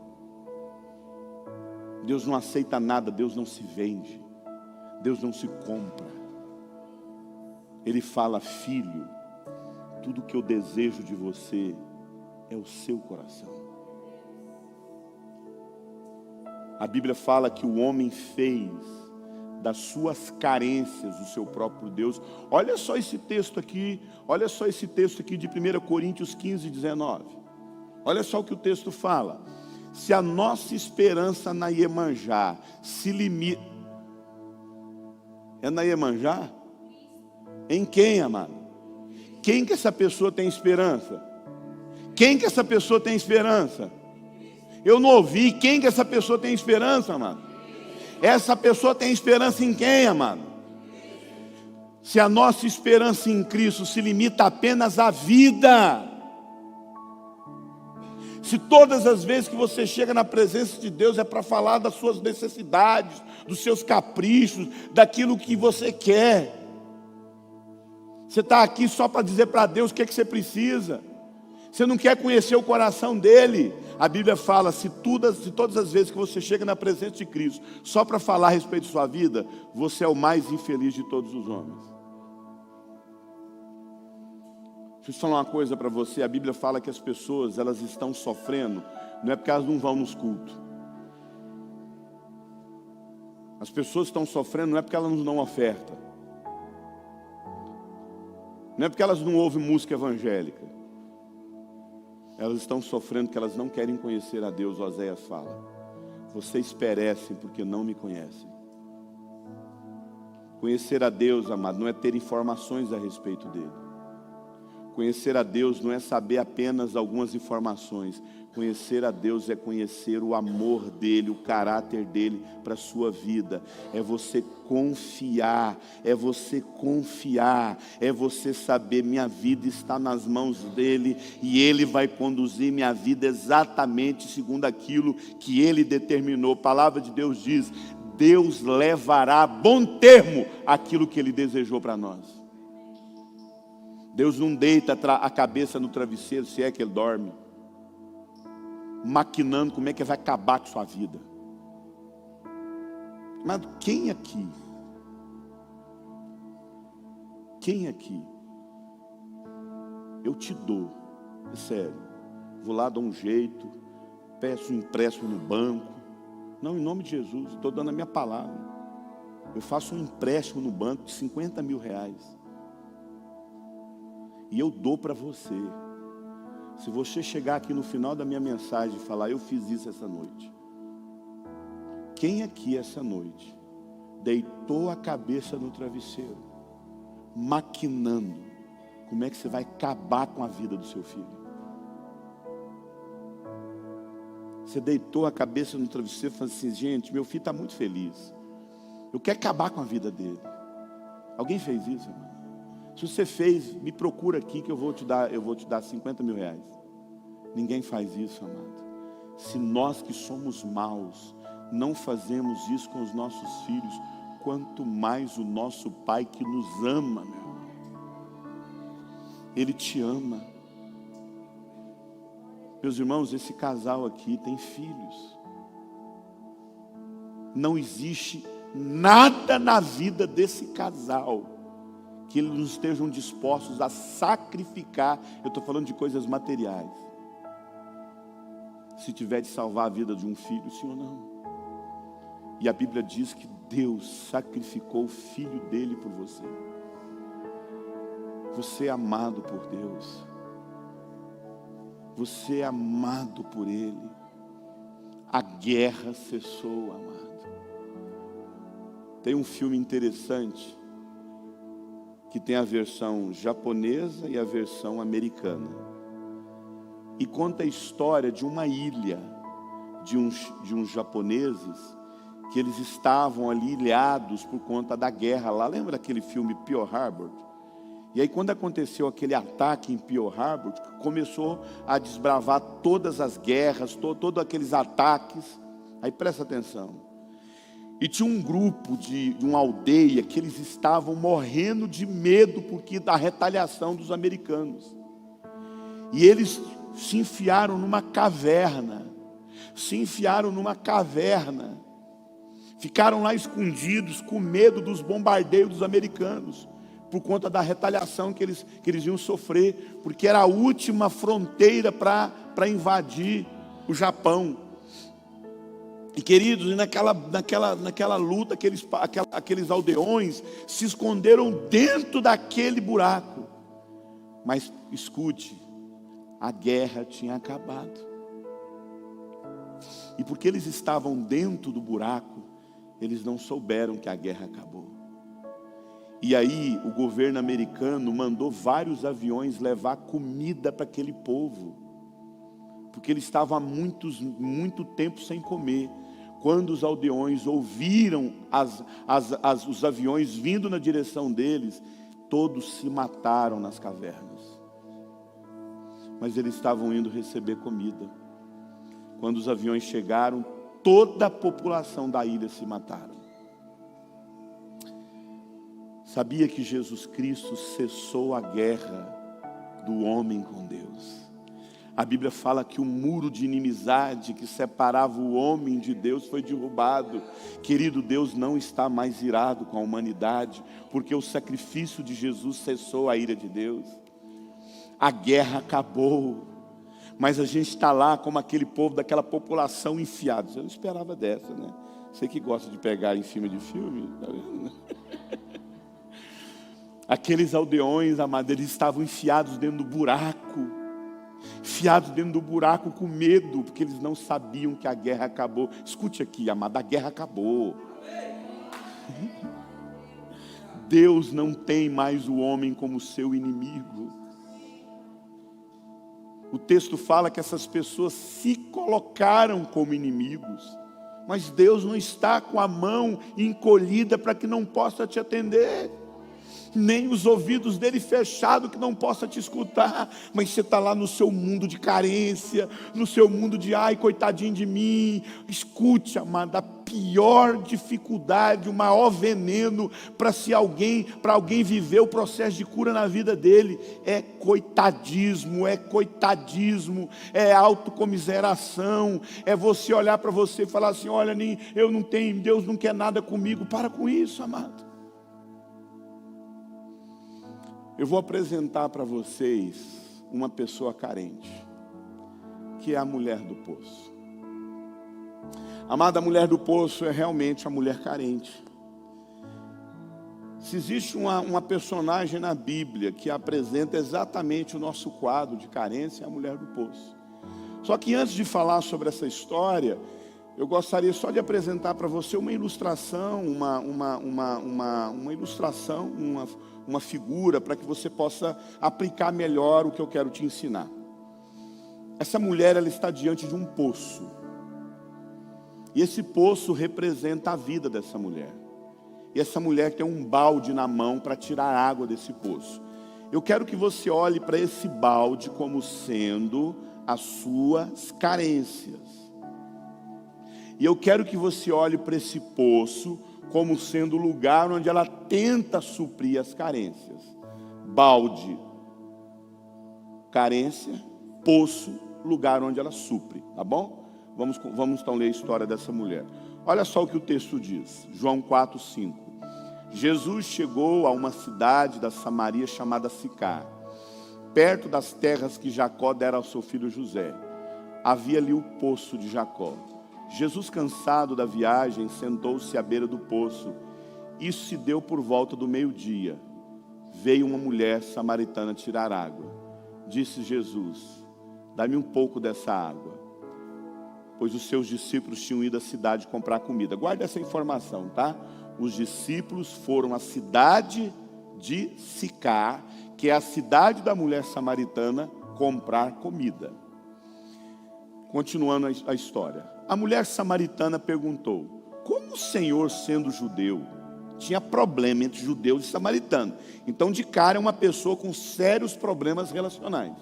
Deus não aceita nada, Deus não se vende, Deus não se compra. Ele fala, filho, tudo que eu desejo de você é o seu coração. A Bíblia fala que o homem fez das suas carências o seu próprio Deus. Olha só esse texto aqui, de 1 Coríntios 15, 19. Olha só o que o texto fala. Se a nossa esperança na Iemanjá se limita... É na Iemanjá? Em quem, amado? Quem que essa pessoa tem esperança? Quem que essa pessoa tem esperança? Eu não ouvi. Quem que essa pessoa tem esperança, amado? Essa pessoa tem esperança em quem, amado? Se a nossa esperança em Cristo se limita apenas à vida, se todas as vezes que você chega na presença de Deus é para falar das suas necessidades, dos seus caprichos, daquilo que você quer, você está aqui só para dizer para Deus o que é que você precisa. Você não quer conhecer o coração dele. A Bíblia fala, se todas as vezes que você chega na presença de Cristo só para falar a respeito de sua vida, você é o mais infeliz de todos os homens. Deixa eu falar uma coisa para você. A Bíblia fala que as pessoas, elas estão sofrendo, não é porque elas não vão nos cultos. As pessoas estão sofrendo não é porque elas não dão oferta. Não é porque elas não ouvem música evangélica. Elas estão sofrendo porque elas não querem conhecer a Deus. Oséias fala, vocês perecem porque não me conhecem. Conhecer a Deus, amado, não é ter informações a respeito dele. Conhecer a Deus não é saber apenas algumas informações. Conhecer a Deus é conhecer o amor dele, o caráter dele para a sua vida. É você confiar, é você saber, minha vida está nas mãos dele e ele vai conduzir minha vida exatamente segundo aquilo que ele determinou. A palavra de Deus diz, Deus levará a bom termo aquilo que ele desejou para nós. Deus não deita a cabeça no travesseiro, se é que ele dorme, maquinando como é que vai acabar com sua vida. Mas quem aqui? Eu te dou, é sério, vou lá dar um jeito, peço um empréstimo no banco, não, em nome de Jesus, estou dando a minha palavra, eu faço um empréstimo no banco de 50 mil reais, e eu dou para você. Se você chegar aqui no final da minha mensagem e falar, eu fiz isso essa noite. Quem aqui essa noite deitou a cabeça no travesseiro, maquinando como é que você vai acabar com a vida do seu filho? Você deitou a cabeça no travesseiro e falou assim, gente, meu filho está muito feliz, eu quero acabar com a vida dele. Alguém fez isso, irmão? Se você fez, me procura aqui que eu vou te dar 50 mil reais. Ninguém faz isso, amado. Se nós que somos maus não fazemos isso com os nossos filhos, quanto mais o nosso Pai que nos ama, meu irmão. Ele te ama. Meus irmãos, esse casal aqui tem filhos. Não existe nada na vida desse casal que eles não estejam dispostos a sacrificar. Eu estou falando de coisas materiais. Se tiver de salvar a vida de um filho, sim ou não. E a Bíblia diz que Deus sacrificou o filho dele por você. Você é amado por Deus. Você é amado por Ele. guerra cessou, amado. Tem um filme interessante que tem a versão japonesa e a versão americana. E conta a história de uma ilha, de uns japoneses, que eles estavam ali ilhados por conta da guerra lá. Lembra daquele filme Pearl Harbor? E aí quando aconteceu aquele ataque em Pearl Harbor, começou a desbravar todas as guerras, todos aqueles ataques. Aí presta atenção. E tinha um grupo de uma aldeia que eles estavam morrendo de medo porque da retaliação dos americanos. E eles se enfiaram numa caverna. Ficaram lá escondidos com medo dos bombardeios dos americanos, por conta da retaliação que eles iam sofrer, porque era a última fronteira para invadir o Japão. E queridos, naquela luta, aqueles aldeões se esconderam dentro daquele buraco. Mas escute, a guerra tinha acabado. E porque eles estavam dentro do buraco, eles não souberam que a guerra acabou. E aí o governo americano mandou vários aviões levar comida para aquele povo, porque eles estavam há muito tempo sem comer. Quando os aldeões ouviram os aviões vindo na direção deles, todos se mataram nas cavernas. Mas eles estavam indo receber comida. Quando os aviões chegaram, toda a população da ilha se mataram. Sabia que Jesus Cristo cessou a guerra do homem com Deus? A Bíblia fala que o muro de inimizade que separava o homem de Deus foi derrubado. Querido, Deus não está mais irado com a humanidade, porque o sacrifício de Jesus cessou a ira de Deus. A guerra acabou, mas a gente está lá como aquele povo, daquela população enfiados. Eu não esperava dessa, né? Você que gosta de pegar em cima de filme, tá vendo? Aqueles aldeões, amados, eles estavam enfiados dentro do buraco. Enfiados dentro do buraco com medo, porque eles não sabiam que a guerra acabou. Escute aqui, amado, a guerra acabou. Deus não tem mais o homem como seu inimigo. O texto fala que essas pessoas se colocaram como inimigos, mas Deus não está com a mão encolhida para que não possa te atender, nem os ouvidos dele fechados que não possa te escutar. Mas você está lá no seu mundo de carência, no seu mundo de ai, coitadinho de mim. Escute, amada, a pior dificuldade, o maior veneno para alguém viver o processo de cura na vida dele é coitadismo, é autocomiseração, é você olhar para você e falar assim: olha, eu não tenho, Deus não quer nada comigo. Para com isso, amado. Eu vou apresentar para vocês uma pessoa carente, que é a mulher do poço. Amada, a mulher do poço é realmente a mulher carente. Se existe uma personagem na Bíblia que apresenta exatamente o nosso quadro de carência, é a mulher do poço. Só que antes de falar sobre essa história, eu gostaria só de apresentar para você uma ilustração, uma figura, para que você possa aplicar melhor o que eu quero te ensinar. Essa mulher, ela está diante de um poço. E esse poço representa a vida dessa mulher. E essa mulher tem um balde na mão para tirar água desse poço. Eu quero que você olhe para esse balde como sendo as suas carências. E eu quero que você olhe para esse poço como sendo o lugar onde ela tenta suprir as carências. Balde, carência, poço, lugar onde ela supre, tá bom? Vamos então ler a história dessa mulher. Olha só o que o texto diz, João 4:5. Jesus chegou a uma cidade da Samaria chamada Sicar, perto das terras que Jacó dera ao seu filho José. Havia ali o poço de Jacó. Jesus, cansado da viagem, sentou-se à beira do poço. Isso se deu por volta do meio-dia. Veio uma mulher samaritana tirar água. Disse Jesus: dá-me um pouco dessa água. pois os seus discípulos tinham ido à cidade comprar comida. Guarda essa informação, tá? Os discípulos foram à cidade de Sicar, que é a cidade da mulher samaritana, comprar comida. Continuando a história. A mulher samaritana perguntou: como o Senhor, sendo judeu, tinha problema entre judeus e samaritanos? Então, de cara, é uma pessoa com sérios problemas relacionais.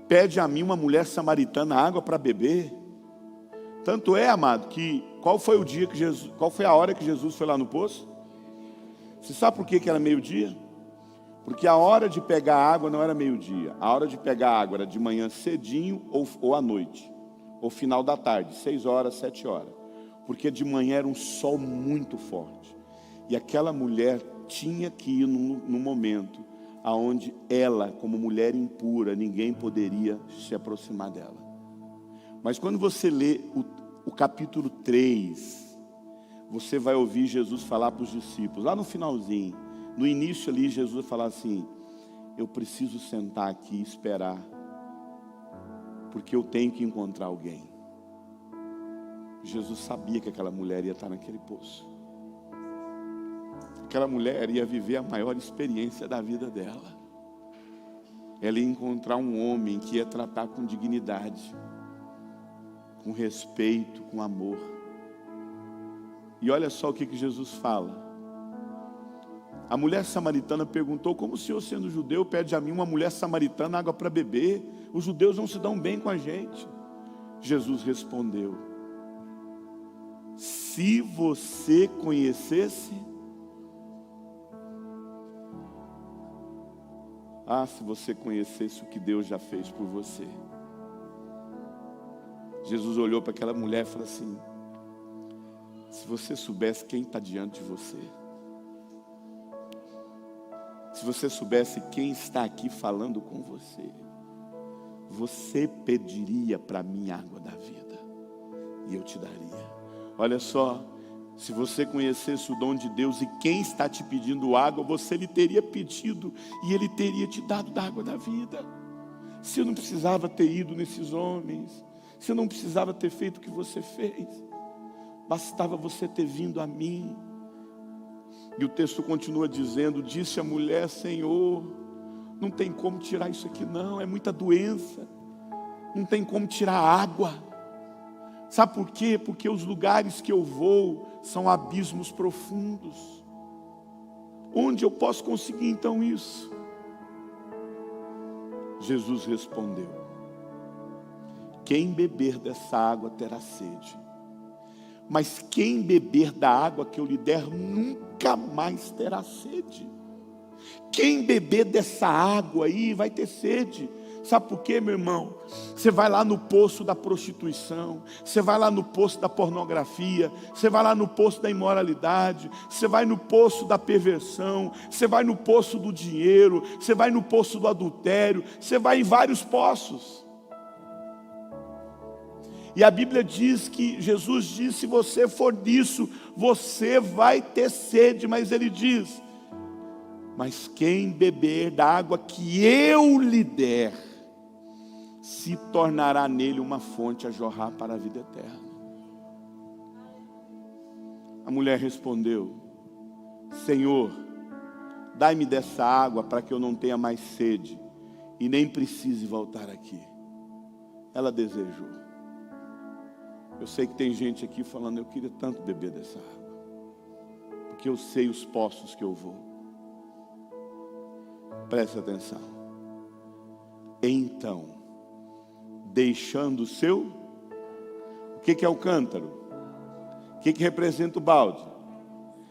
Pede a mim, uma mulher samaritana, água para beber? Tanto é, amado, que qual foi a hora que Jesus foi lá no poço? Você sabe por que era meio-dia? Porque a hora de pegar água não era meio-dia. A hora de pegar água era de manhã cedinho ou à noite, ou final da tarde, 6 horas, 7 horas. Porque de manhã era um sol muito forte. E aquela mulher tinha que ir num momento aonde ela, como mulher impura, ninguém poderia se aproximar dela. Mas quando você lê o capítulo 3, você vai ouvir Jesus falar para os discípulos, lá no finalzinho, no início ali, Jesus vai falar assim: eu preciso sentar aqui e esperar, porque eu tenho que encontrar alguém. Jesus sabia que aquela mulher ia estar naquele poço. Aquela mulher ia viver a maior experiência da vida dela. Ela ia encontrar um homem que ia tratar com dignidade, com respeito, com amor. E olha só o que Jesus fala. A mulher samaritana perguntou: como o Senhor, sendo judeu, pede a mim, uma mulher samaritana, água para beber? Os judeus não se dão bem com a gente. Jesus respondeu: se você conhecesse... se você conhecesse o que Deus já fez por você. Jesus olhou para aquela mulher e falou assim: se você soubesse quem está diante de você, se você soubesse quem está aqui falando com você, você pediria para mim água da vida, e eu te daria. Olha só, se você conhecesse o dom de Deus e quem está te pedindo água, você lhe teria pedido e ele teria te dado da água da vida. Você não precisava ter ido nesses homens, você não precisava ter feito o que você fez, bastava você ter vindo a mim. E o texto continua dizendo: disse a mulher: Senhor, não tem como tirar isso aqui não, é muita doença, não tem como tirar água. Sabe por quê? Porque os lugares que eu vou são abismos profundos. Onde eu posso conseguir então isso? Jesus respondeu: quem beber dessa água terá sede, mas quem beber da água que eu lhe der nunca mais terá sede. Quem beber dessa água aí vai ter sede. Sabe por quê, meu irmão? Você vai lá no poço da prostituição, você vai lá no poço da pornografia, você vai lá no poço da imoralidade, você vai no poço da perversão, você vai no poço do dinheiro, você vai no poço do adultério, você vai em vários poços. E a Bíblia diz que Jesus diz: se você for disso, você vai ter sede. Mas ele diz: mas quem beber da água que eu lhe der, se tornará nele uma fonte a jorrar para a vida eterna. A mulher respondeu: Senhor, dai-me dessa água para que eu não tenha mais sede e nem precise voltar aqui. Ela desejou. Eu sei que tem gente aqui falando: eu queria tanto beber dessa água, porque eu sei os poços que eu vou. Preste atenção. Então, deixando o seu... O que é o cântaro? O que representa o balde?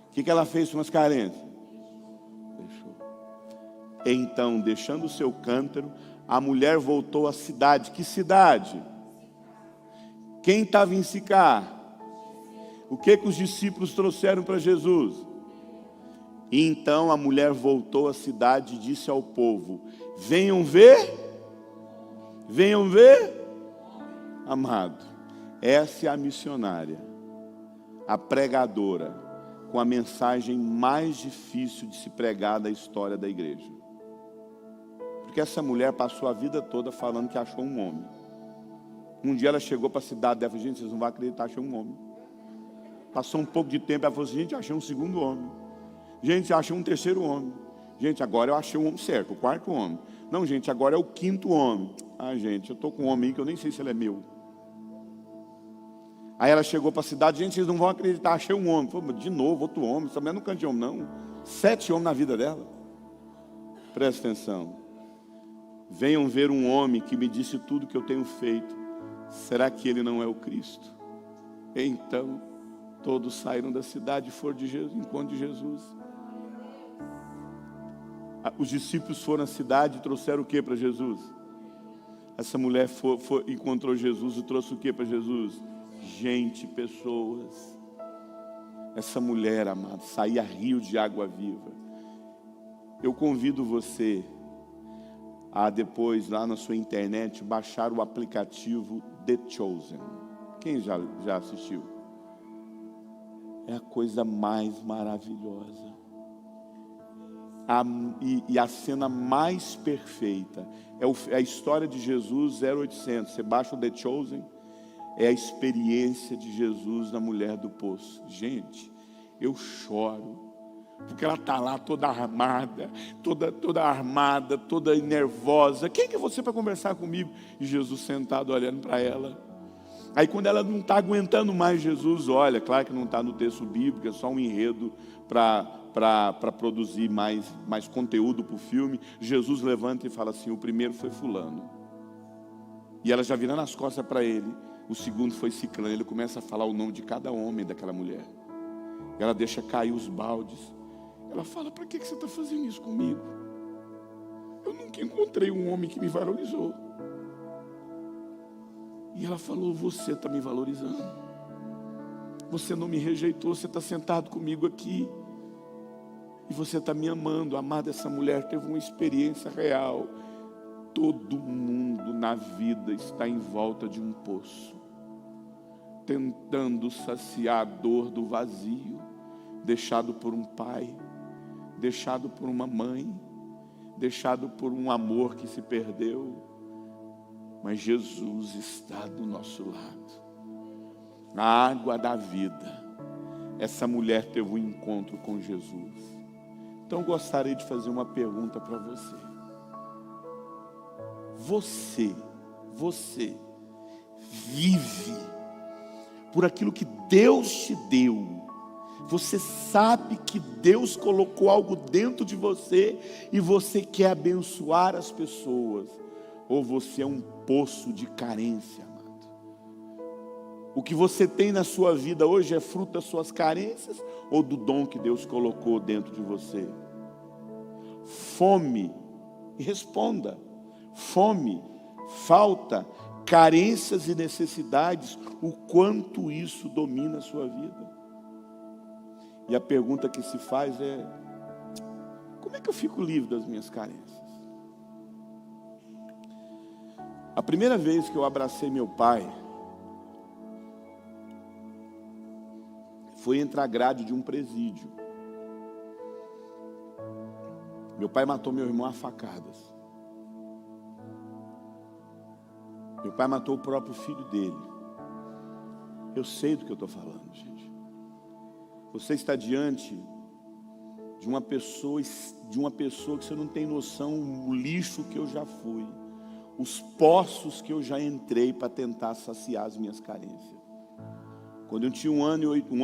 O que ela fez com as carências? Deixou. Então, deixando o seu cântaro, a mulher voltou à cidade. Que cidade? Quem estava em Sicar? O que os discípulos trouxeram para Jesus? E então a mulher voltou à cidade e disse ao povo: venham ver. Venham ver. Amado, essa é a missionária, a pregadora, com a mensagem mais difícil de se pregar da história da igreja. Porque essa mulher passou a vida toda falando que achou um homem. Um dia ela chegou para a cidade dela e falou: gente, vocês não vão acreditar, achei um homem. Passou um pouco de tempo, ela falou assim: gente, achei um segundo homem. Gente, achei um terceiro homem. Gente, agora eu achei um homem certo, o quarto homem. Não, gente, agora é o quinto homem. Ah, gente, eu estou com um homem aí que eu nem sei se ele é meu. Aí ela chegou para a cidade: gente, vocês não vão acreditar, achei um homem. Falou: de novo, outro homem, essa mulher não canta de homem, não. 7 homens na vida dela. Presta atenção. Venham ver um homem que me disse tudo que eu tenho feito. Será que ele não é o Cristo? Então, todos saíram da cidade e foram de Jesus, encontro de Jesus. Os discípulos foram à cidade e trouxeram o que para Jesus? Essa mulher encontrou Jesus e trouxe o que para Jesus? Gente, pessoas. Essa mulher, amado, saía rio de água viva. Eu convido você a depois, lá na sua internet, baixar o aplicativo The Chosen. Quem já assistiu? É a coisa mais maravilhosa. E a cena mais perfeita. É a história de Jesus 0800. Você baixa o The Chosen. É a experiência de Jesus na mulher do poço. Gente, eu choro. Porque ela está lá toda armada, toda nervosa. Quem que é você para conversar comigo? E Jesus sentado olhando para ela. Aí quando ela não está aguentando mais Jesus, olha, claro que não está no texto bíblico, é só um enredo para produzir mais conteúdo para o filme. Jesus levanta e fala assim: o primeiro foi fulano. E ela já virando as costas para ele. O segundo foi ciclano. Ele começa a falar o nome de cada homem daquela mulher. Ela deixa cair os baldes. Ela fala: para que você está fazendo isso comigo? Eu nunca encontrei um homem que me valorizou. E ela falou: você está me valorizando. Você não me rejeitou, você está sentado comigo aqui. E você está me amando. Amada, essa mulher teve uma experiência real. Todo mundo na vida está em volta de um poço, tentando saciar a dor do vazio, deixado por um pai, deixado por uma mãe, deixado por um amor que se perdeu. Mas Jesus está do nosso lado. A água da vida. Essa mulher teve um encontro com Jesus. Então gostaria de fazer uma pergunta para você. Você vive por aquilo que Deus te deu. Você sabe que Deus colocou algo dentro de você e você quer abençoar as pessoas. Ou você é um poço de carência, amado? O que você tem na sua vida hoje é fruto das suas carências ou do dom que Deus colocou dentro de você? Fome, e responda. Fome, falta, carências e necessidades, o quanto isso domina a sua vida? E a pergunta que se faz é: como é que eu fico livre das minhas carências? A primeira vez que eu abracei meu pai foi entre a grade de um presídio. Meu pai matou meu irmão a facadas. Meu pai matou o próprio filho dele. Eu sei do que eu estou falando, gente. Você está diante de uma pessoa que você não tem noção o lixo que eu já fui, os poços que eu já entrei para tentar saciar as minhas carências. Quando eu tinha 1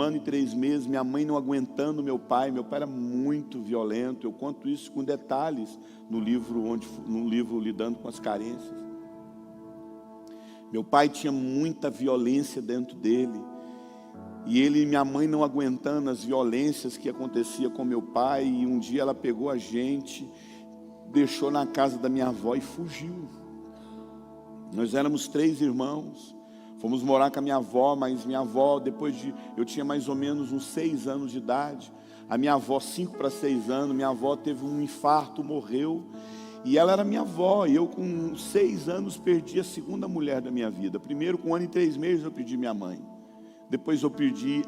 ano e 3 meses, minha mãe não aguentando meu pai era muito violento. Eu conto isso com detalhes no livro Lidando com as Carências. Meu pai tinha muita violência dentro dele. E ele e minha mãe não aguentando as violências que acontecia com meu pai. E um dia ela pegou a gente, deixou na casa da minha avó e fugiu. Nós éramos 3 irmãos. Fomos morar com a minha avó, mas minha avó, eu tinha mais ou menos uns 6 anos de idade. A minha avó, 5 para 6 anos, minha avó teve um infarto, morreu. E ela era minha avó, e eu com 6 anos perdi a segunda mulher da minha vida. Primeiro, com 1 ano e 3 meses, eu perdi minha mãe. Depois eu perdi,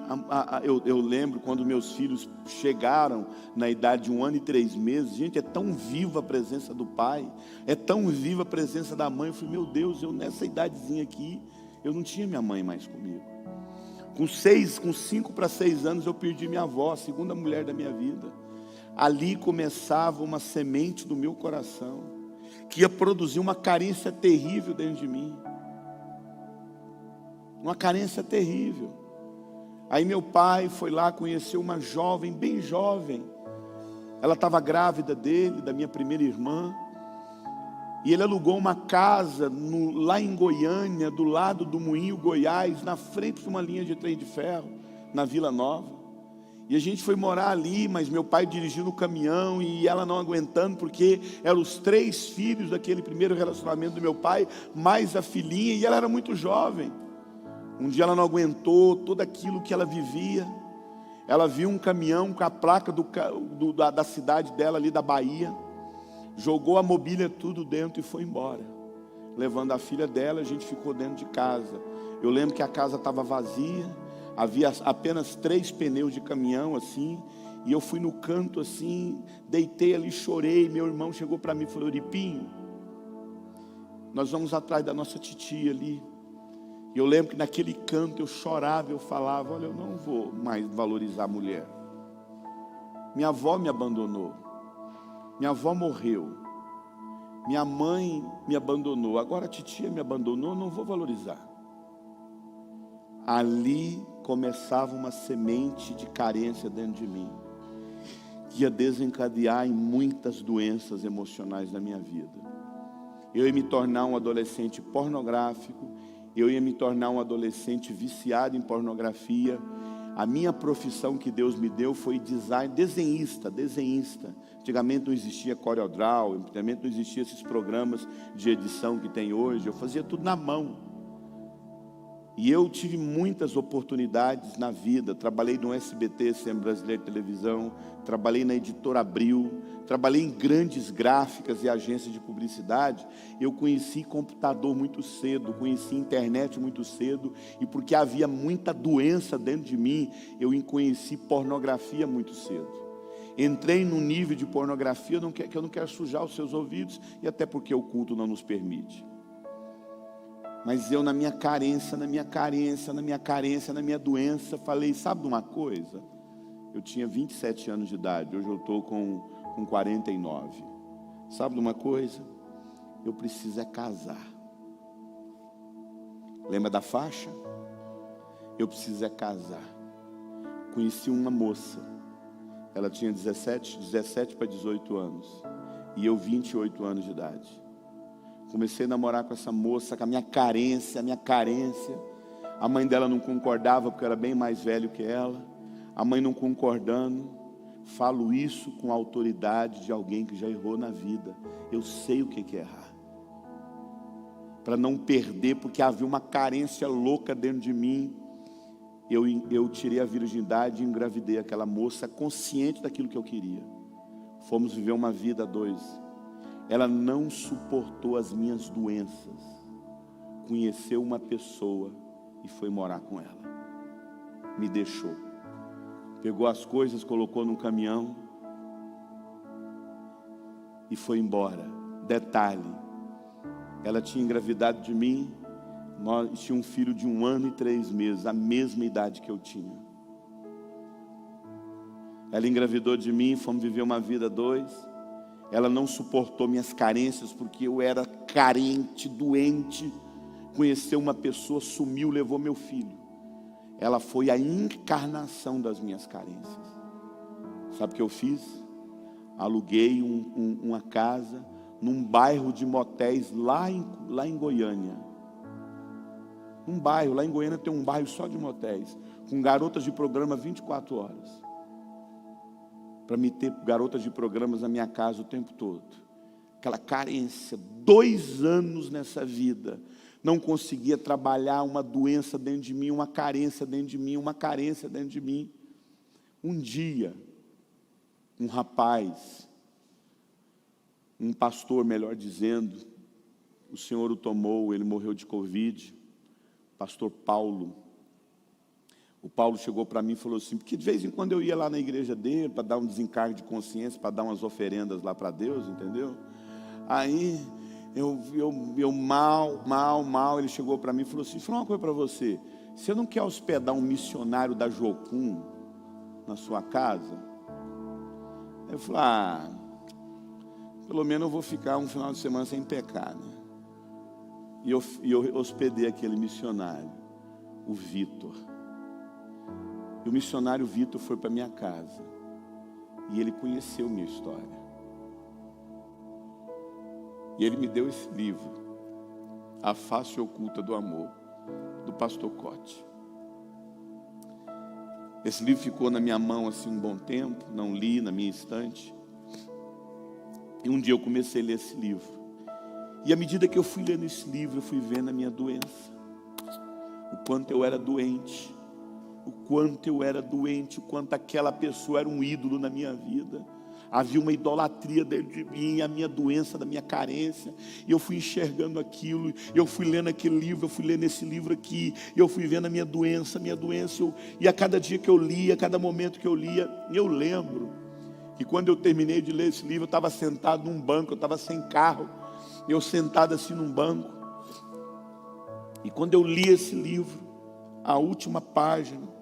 eu lembro quando meus filhos chegaram na idade de 1 ano e 3 meses. Gente, é tão viva a presença do pai, é tão viva a presença da mãe. Eu falei, meu Deus, eu nessa idadezinha aqui, eu não tinha minha mãe mais comigo. Com 5 para 6 anos eu perdi minha avó, a segunda mulher da minha vida. Ali começava uma semente do meu coração, que ia produzir uma carência terrível dentro de mim. Uma carência terrível. Aí meu pai foi lá, conheceu uma jovem, bem jovem. Ela estava grávida dele, da minha primeira irmã. E ele alugou uma casa lá em Goiânia, do lado do Moinho Goiás, na frente de uma linha de trem de ferro, na Vila Nova. E a gente foi morar ali, mas meu pai dirigindo o caminhão e ela não aguentando, porque eram os 3 filhos daquele primeiro relacionamento do meu pai, mais a filhinha, e ela era muito jovem. Um dia ela não aguentou tudo aquilo que ela vivia. Ela viu um caminhão com a placa da cidade dela ali, da Bahia. Jogou a mobília tudo dentro e foi embora. Levando a filha dela, a gente ficou dentro de casa. Eu lembro que a casa estava vazia. Havia apenas 3 pneus de caminhão assim. E eu fui no canto assim, deitei ali, chorei. Meu irmão chegou para mim e falou, Euripinho, nós vamos atrás da nossa titia ali. E eu lembro que naquele canto eu chorava, eu falava, olha, eu não vou mais valorizar a mulher. Minha avó me abandonou. Minha avó morreu. Minha mãe me abandonou. Agora a titia me abandonou, eu não vou valorizar. Ali começava uma semente de carência dentro de mim, que ia desencadear em muitas doenças emocionais na minha vida. Eu ia me tornar um adolescente pornográfico. Eu ia me tornar um adolescente viciado em pornografia. A minha profissão que Deus me deu foi desenhista. Antigamente não existia CorelDRAW, antigamente não existia esses programas de edição que tem hoje. Eu fazia tudo na mão. E eu tive muitas oportunidades na vida. Trabalhei no SBT, Centro Brasileiro de Televisão. Trabalhei na Editora Abril. Trabalhei em grandes gráficas e agências de publicidade. Eu conheci computador muito cedo, conheci internet muito cedo. E porque havia muita doença dentro de mim, eu conheci pornografia muito cedo. Entrei num nível de pornografia que eu não quero sujar os seus ouvidos, e até porque o culto não nos permite. Mas eu, na minha carência, na minha doença, falei, sabe de uma coisa? Eu tinha 27 anos de idade, hoje eu estou com 49. Sabe de uma coisa? Eu preciso é casar. Lembra da faixa? Eu preciso é casar. Conheci uma moça. Ela tinha 17 para 18 anos. E eu 28 anos de idade. Comecei a namorar com essa moça, com a minha carência. A mãe dela não concordava, porque eu era bem mais velho que ela. A mãe não concordando. Falo isso com a autoridade de alguém que já errou na vida. Eu sei o que é errar. Para não perder, porque havia uma carência louca dentro de mim. Eu tirei a virgindade e engravidei aquela moça, consciente daquilo que eu queria. Fomos viver uma vida a 2. Ela não suportou as minhas doenças. Conheceu uma pessoa e foi morar com ela. Me deixou. Pegou as coisas, colocou num caminhão e foi embora. Detalhe, ela tinha engravidado de mim. Nós tínhamos um filho de 1 ano e 3 meses, a mesma idade que eu tinha. Ela engravidou de mim, fomos viver uma vida a 2. Ela não suportou minhas carências, porque eu era carente, doente. Conheceu uma pessoa, sumiu, levou meu filho. Ela foi a encarnação das minhas carências. Sabe o que eu fiz? Aluguei uma casa num bairro de motéis lá em Goiânia. Um bairro, lá em Goiânia tem um bairro só de motéis, com garotas de programa 24 horas. Para me ter garotas de programas na minha casa o tempo todo. Aquela carência, 2 anos nessa vida, não conseguia trabalhar uma doença dentro de mim, uma carência dentro de mim, Um dia, um rapaz, um pastor, melhor dizendo, o Senhor o tomou, ele morreu de Covid, pastor Paulo. O Paulo chegou para mim e falou assim, porque de vez em quando eu ia lá na igreja dele para dar um desencargo de consciência, para dar umas oferendas lá para Deus, entendeu? Aí eu mal, ele chegou para mim e falou assim, fala uma coisa para você, você não quer hospedar um missionário da Jocum na sua casa? Eu falei, pelo menos eu vou ficar um final de semana sem pecar, né? E eu hospedei aquele missionário, o Vitor. E o missionário Vitor foi para minha casa. E ele conheceu minha história. E ele me deu esse livro, A Face Oculta do Amor, do pastor Cote. Esse livro ficou na minha mão assim um bom tempo, não li na minha estante. E um dia eu comecei a ler esse livro. E à medida que eu fui lendo esse livro, eu fui vendo a minha doença. O quanto eu era doente. O quanto aquela pessoa era um ídolo na minha vida. Havia uma idolatria dentro de mim, a minha doença, da minha carência. E eu fui enxergando aquilo, eu fui lendo aquele livro, eu fui lendo esse livro aqui, e eu fui vendo a minha doença. E a cada dia que eu lia, a cada momento que eu lia, eu lembro que quando eu terminei de ler esse livro, eu estava sentado num banco, eu estava sem carro, eu sentado assim num banco. E quando eu li esse livro, a última página,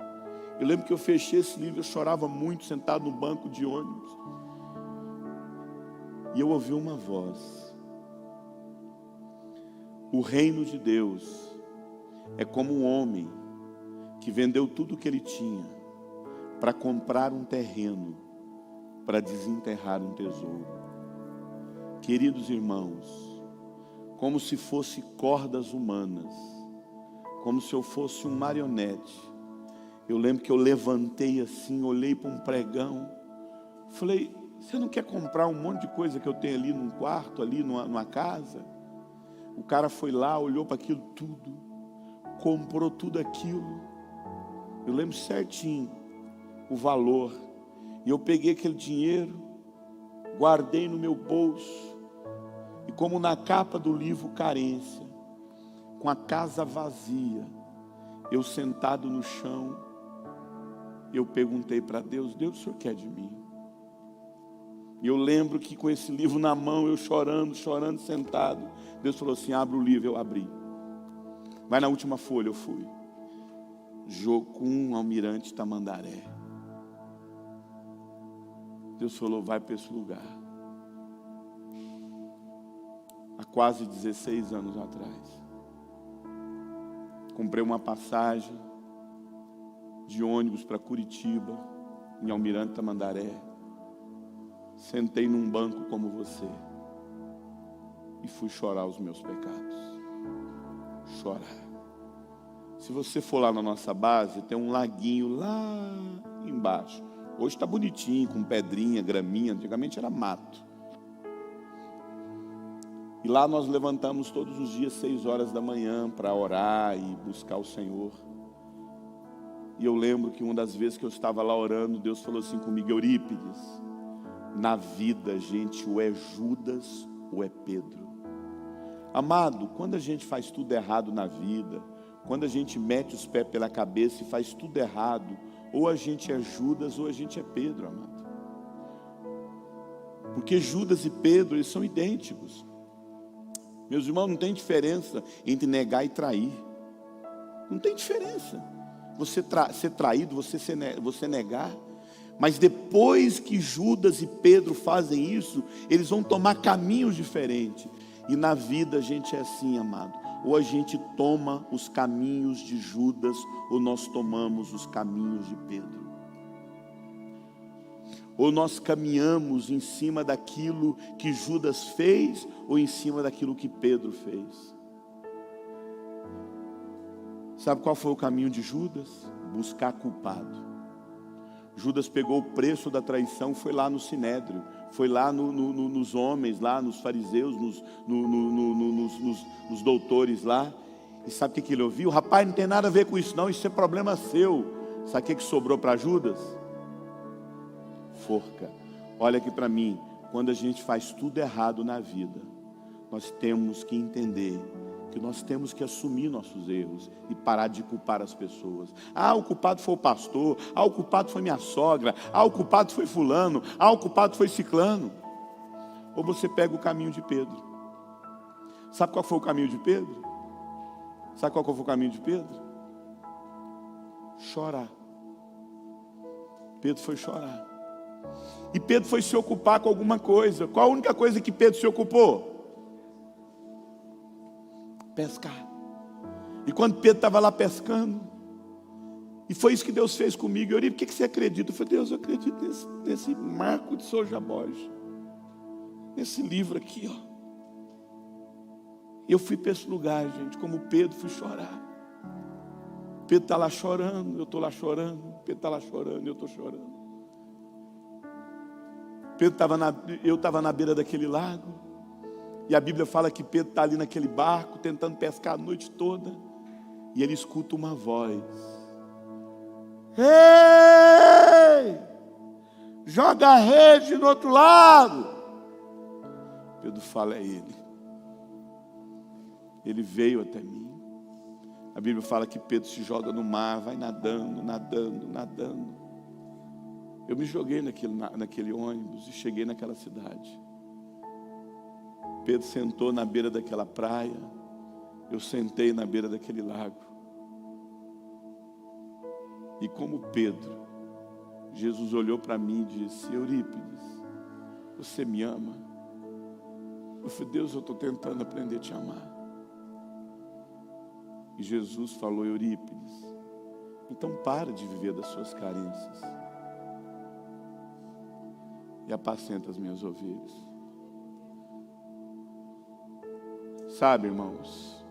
eu lembro que eu fechei esse livro, eu chorava muito, sentado no banco de ônibus. E eu ouvi uma voz. O reino de Deus é como um homem que vendeu tudo o que ele tinha para comprar um terreno, para desenterrar um tesouro. Queridos irmãos, como se fosse cordas humanas, como se eu fosse um marionete. Eu lembro que eu levantei assim, olhei para um pregão, falei, você não quer comprar um monte de coisa que eu tenho ali num quarto, ali numa casa? O cara foi lá, olhou para aquilo tudo, comprou tudo aquilo. Eu lembro certinho o valor. E eu peguei aquele dinheiro, guardei no meu bolso. E como na capa do livro Carência, com a casa vazia, eu sentado no chão, eu perguntei para Deus, Deus, o Senhor quer de mim? E eu lembro que com esse livro na mão, eu chorando, sentado, Deus falou assim, abre o livro, eu abri. Vai na última folha, eu fui. Jocum, Almirante Tamandaré. Deus falou, vai para esse lugar. Há quase 16 anos atrás. Comprei uma passagem de ônibus para Curitiba, em Almirante Tamandaré. Sentei num banco como você e fui chorar os meus pecados. Chorar. Se você for lá na nossa base, tem um laguinho lá embaixo. Hoje está bonitinho, com pedrinha, graminha. Antigamente era mato. E lá nós levantamos todos os dias 6 horas da manhã para orar e buscar o Senhor. E eu lembro que uma das vezes que eu estava lá orando, Deus falou assim comigo, Eurípides, na vida, gente, ou é Judas ou é Pedro. Amado, quando a gente faz tudo errado na vida, quando a gente mete os pés pela cabeça e faz tudo errado, ou a gente é Judas ou a gente é Pedro, amado. Porque Judas e Pedro, eles são idênticos. Meus irmãos, não tem diferença entre negar e trair. Não tem diferença. Você ser traído, você negar. Mas depois que Judas e Pedro fazem isso, eles vão tomar caminhos diferentes. E na vida a gente é assim, amado. Ou a gente toma os caminhos de Judas, ou nós tomamos os caminhos de Pedro. Ou nós caminhamos em cima daquilo que Judas fez, ou em cima daquilo que Pedro fez. Sabe qual foi o caminho de Judas? Buscar culpado. Judas pegou o preço da traição, foi lá no Sinédrio, foi lá nos homens, lá nos fariseus, nos doutores lá. E sabe o que ele ouviu? Rapaz, não tem nada a ver com isso não, isso é problema seu. Sabe o que sobrou para Judas? Forca. Olha aqui para mim, quando a gente faz tudo errado na vida, nós temos que entender que nós temos que assumir nossos erros e parar de culpar as pessoas. Ah, o culpado foi o pastor. Ah, o culpado foi minha sogra. Ah, o culpado foi fulano. Ah, o culpado foi ciclano. Ou você pega o caminho de Pedro. Sabe qual foi o caminho de Pedro? Sabe qual foi o caminho de Pedro? Chorar. Pedro foi chorar. E Pedro foi se ocupar com alguma coisa. Qual a única coisa que Pedro se ocupou? Pescar. E quando Pedro estava lá pescando, e foi isso que Deus fez comigo, eu disse: por que você acredita? Eu falei: Deus, eu acredito nesse Marco de Souza Borges, nesse livro aqui, ó. E eu fui para esse lugar, gente, como Pedro, fui chorar. Pedro está lá chorando, eu estou lá chorando. Pedro está lá chorando, eu estou chorando. Eu estava na beira daquele lago. E a Bíblia fala que Pedro está ali naquele barco, tentando pescar a noite toda. E ele escuta uma voz: ei! Joga a rede no outro lado. Pedro fala: é ele. Ele veio até mim. A Bíblia fala que Pedro se joga no mar, vai nadando, nadando, nadando. Eu me joguei naquele ônibus e cheguei naquela cidade. Pedro sentou na beira daquela praia. Eu sentei na beira daquele lago. E como Pedro, Jesus olhou para mim e disse: Eurípides, você me ama? Eu falei: Deus, eu estou tentando aprender a te amar. E Jesus falou: Eurípides, então para de viver das suas carências e apacenta as minhas ovelhas. Sabe, irmãos,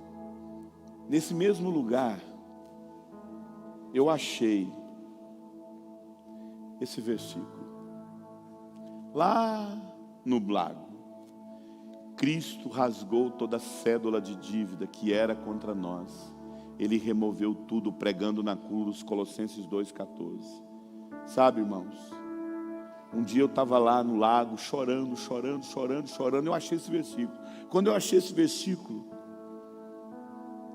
nesse mesmo lugar, eu achei esse versículo. Lá no lago, Cristo rasgou toda a cédula de dívida que era contra nós. Ele removeu tudo pregando na cruz, Colossenses 2,14. Sabe, irmãos, um dia eu estava lá no lago, chorando. Eu achei esse versículo. Quando eu achei esse versículo,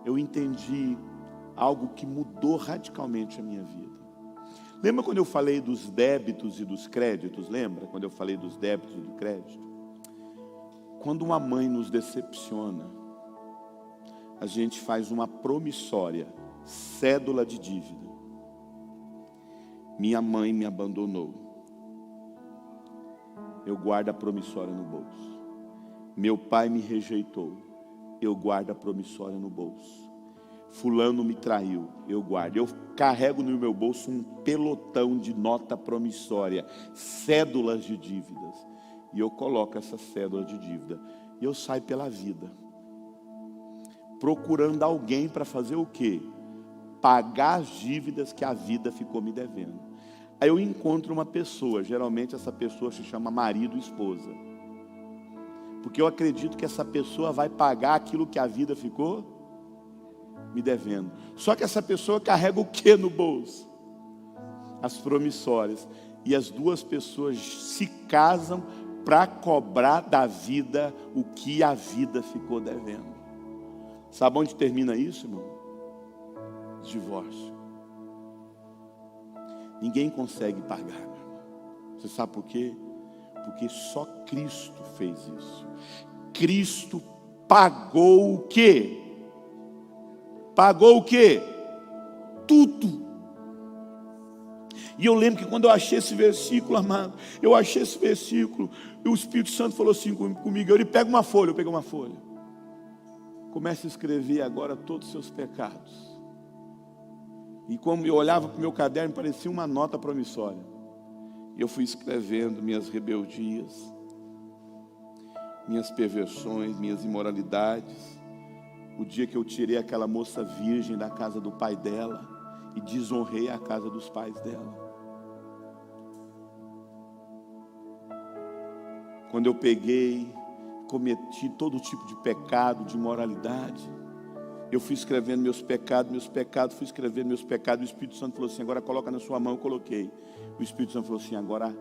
eu entendi algo que mudou radicalmente a minha vida. Lembra quando eu falei dos débitos e dos créditos? Lembra quando eu falei dos débitos e do crédito? Quando uma mãe nos decepciona, a gente faz uma promissória, cédula de dívida. Minha mãe me abandonou. Eu guardo a promissória no bolso. Meu pai me rejeitou. Eu guardo a promissória no bolso. Fulano me traiu. Eu guardo. Eu carrego no meu bolso um pelotão de nota promissória, cédulas de dívidas. E eu coloco essa cédula de dívida. E eu saio pela vida, procurando alguém para fazer o quê? Pagar as dívidas que a vida ficou me devendo. Aí eu encontro uma pessoa, geralmente essa pessoa se chama marido ou esposa. Porque eu acredito que essa pessoa vai pagar aquilo que a vida ficou me devendo. Só que essa pessoa carrega o que no bolso? As promissórias. E as duas pessoas se casam para cobrar da vida o que a vida ficou devendo. Sabe onde termina isso, irmão? Divórcio. Ninguém consegue pagar, meu irmão. Você sabe por quê? Porque só Cristo fez isso. Cristo pagou o quê? Pagou o quê? Tudo. E eu lembro que quando eu achei esse versículo, amado, eu achei esse versículo, e o Espírito Santo falou assim comigo: eu peguei uma folha. Comece a escrever agora todos os seus pecados. E como eu olhava para o meu caderno, parecia uma nota promissória. E eu fui escrevendo minhas rebeldias, minhas perversões, minhas imoralidades. O dia que eu tirei aquela moça virgem da casa do pai dela e desonrei a casa dos pais dela. Quando eu peguei, cometi todo tipo de pecado, de imoralidade. Eu fui escrevendo meus pecados, fui escrevendo meus pecados. O Espírito Santo falou assim: agora coloca na sua mão. Eu coloquei. O Espírito Santo falou assim: agora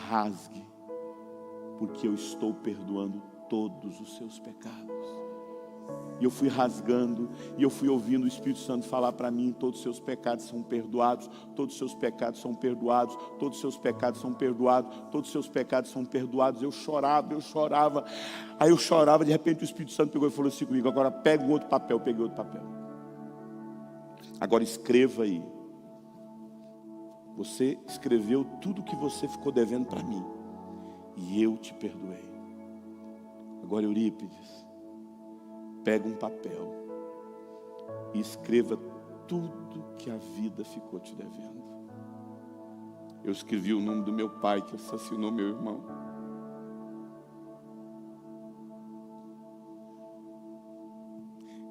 rasgue, porque eu estou perdoando todos os seus pecados. E eu fui rasgando, e eu fui ouvindo o Espírito Santo falar para mim: todos os seus pecados são perdoados, todos os seus pecados são perdoados, todos os seus pecados são perdoados, todos os seus pecados são perdoados. Eu chorava. Aí eu chorava, de repente o Espírito Santo pegou e falou assim comigo: agora pega o outro papel. Eu peguei outro papel. Agora escreva aí. Você escreveu tudo que você ficou devendo para mim, e eu te perdoei. Agora, Eurípides, pega um papel e escreva tudo que a vida ficou te devendo. Eu escrevi o nome do meu pai que assassinou meu irmão.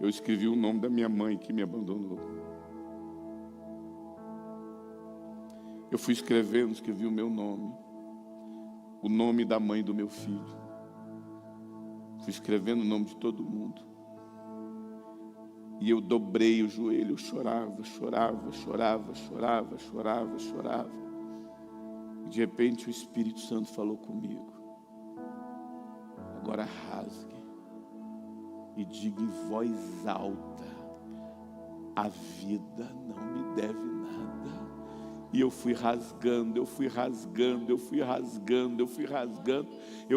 Eu escrevi o nome da minha mãe que me abandonou. Eu fui escrevendo, escrevi o meu nome, o nome da mãe do meu filho. Fui escrevendo o nome de todo mundo. E eu dobrei o joelho, eu chorava. E de repente o Espírito Santo falou comigo: agora rasgue e diga em voz alta: a vida não me deve nada. E eu fui rasgando. Eu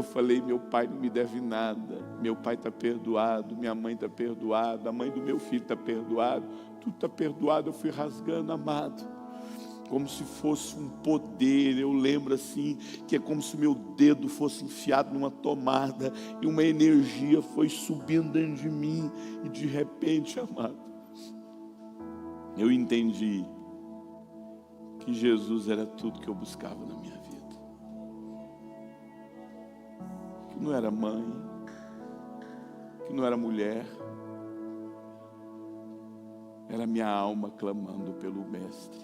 falei: meu pai não me deve nada. Meu pai está perdoado, minha mãe está perdoada, a mãe do meu filho está perdoado, tudo está perdoado. Eu fui rasgando, amado, como se fosse um poder. Eu lembro assim, que é como se meu dedo fosse enfiado numa tomada, e uma energia foi subindo dentro de mim, e de repente, amado, eu entendi que Jesus era tudo que eu buscava na minha vida. Que não era mãe, que não era mulher, era minha alma clamando pelo Mestre,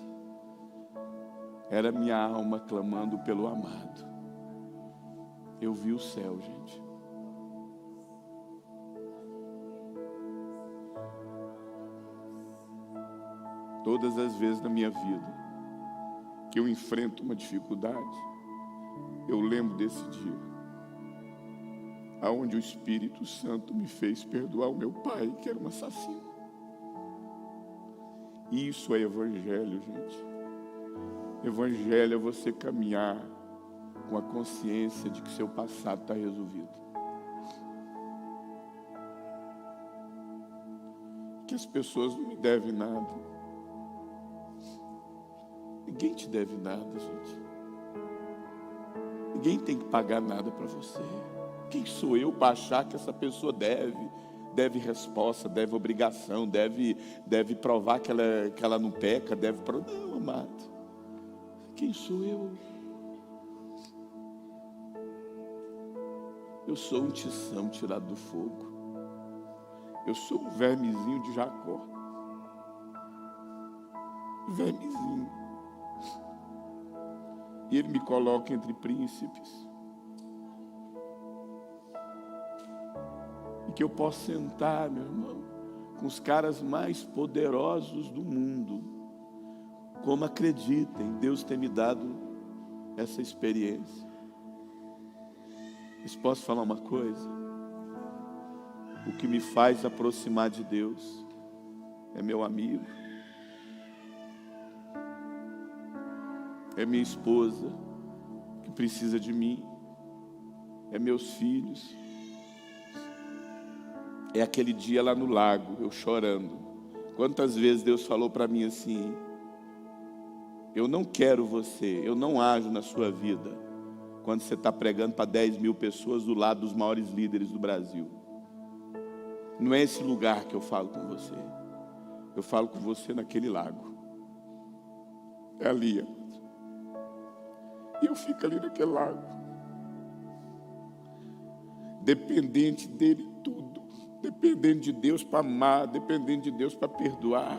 era minha alma clamando pelo amado. Eu vi o céu, gente. Todas as vezes na minha vida que eu enfrento uma dificuldade, eu lembro desse dia, aonde o Espírito Santo me fez perdoar o meu pai, que era um assassino. Isso é evangelho, gente. Evangelho é você caminhar com a consciência de que seu passado está resolvido. Que as pessoas não me devem nada. Ninguém te deve nada, gente. Ninguém tem que pagar nada para você. Quem sou eu para achar que essa pessoa deve resposta, deve obrigação, deve provar que ela não peca, Não, amado. Quem sou eu? Eu sou um tição tirado do fogo. Eu sou um vermezinho de Jacó. Vermezinho. E Ele me coloca entre príncipes. E que eu possa sentar, meu irmão, com os caras mais poderosos do mundo. Como acreditem, Deus tem me dado essa experiência. Mas posso falar uma coisa? O que me faz aproximar de Deus é meu amigo, é minha esposa que precisa de mim, é meus filhos, é aquele dia lá no lago, eu chorando. Quantas vezes Deus falou para mim assim: eu não quero você, eu não ajo na sua vida quando você está pregando para 10 mil pessoas do lado dos maiores líderes do Brasil. Não é esse lugar que eu falo com você. Eu falo com você naquele lago. É ali, amado. E eu fico ali naquele lago, dependente dele tudo, dependente de Deus para amar, dependente de Deus para perdoar.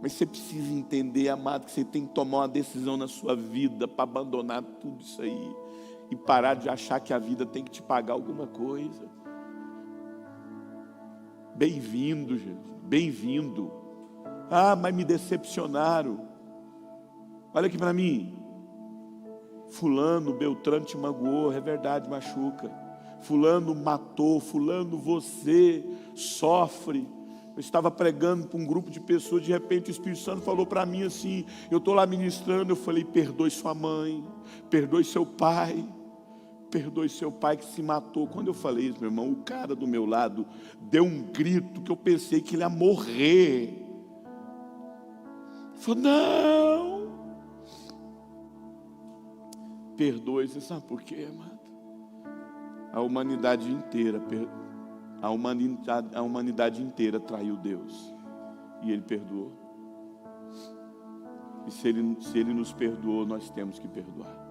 Mas você precisa entender, amado, que você tem que tomar uma decisão na sua vida para abandonar tudo isso aí e parar de achar que a vida tem que te pagar alguma coisa. Bem-vindo, gente, bem-vindo. Ah, mas me decepcionaram. Olha aqui para mim. Fulano, Beltrano te magoou, é verdade, machuca. fulano matou, fulano você sofre. Eu estava pregando para um grupo de pessoas, de repente o Espírito Santo falou para mim assim, eu estou lá ministrando, eu falei, perdoe sua mãe, perdoe seu pai que se matou. Quando eu falei isso, meu irmão, o cara do meu lado deu um grito que eu pensei que ele ia morrer. Ele falou, não, perdoe. Você sabe por quê, amado? A humanidade inteira traiu Deus, e Ele perdoou. E se ele nos perdoou, nós temos que perdoar.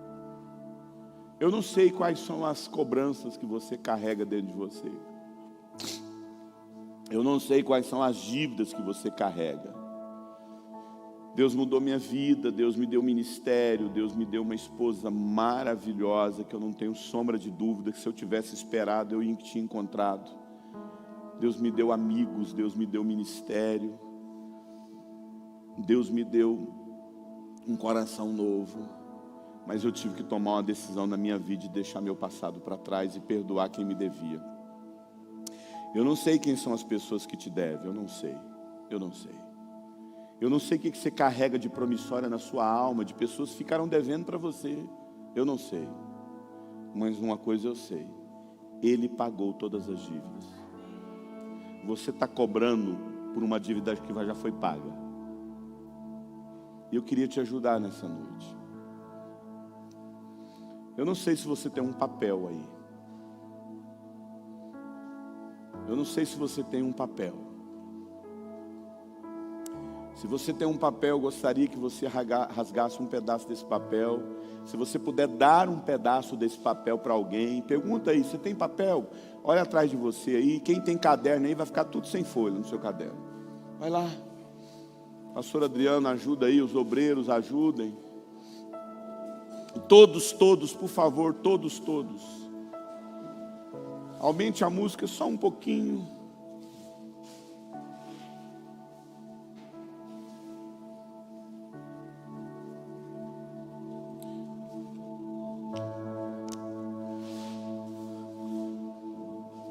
Eu não sei quais são as cobranças que você carrega dentro de você. Eu não sei quais são as dívidas que você carrega. Deus mudou minha vida, Deus me deu ministério, Deus me deu uma esposa maravilhosa, que eu não tenho sombra de dúvida que se eu tivesse esperado, eu tinha encontrado. Deus me deu amigos, Deus me deu ministério, Deus me deu um coração novo, mas eu tive que tomar uma decisão na minha vida de deixar meu passado para trás e perdoar quem me devia. Eu não sei quem são as pessoas que te devem, eu não sei. Eu não sei o que você carrega de promissória na sua alma, de pessoas que ficaram devendo para você, eu não sei. Mas uma coisa eu sei, Ele pagou todas as dívidas. Você está cobrando por uma dívida que já foi paga. E eu queria te ajudar nessa noite. Eu não sei se você tem um papel aí. Eu não sei se você tem um papel. Se você tem um papel, eu gostaria que você rasgasse um pedaço desse papel. Se você puder dar um pedaço desse papel para alguém, pergunta aí, você tem papel? Olha atrás de você aí, quem tem caderno aí vai ficar tudo sem folha no seu caderno. Vai lá. Pastor Adriano, ajuda aí, os obreiros ajudem. Todos, por favor, todos. Aumente a música só um pouquinho.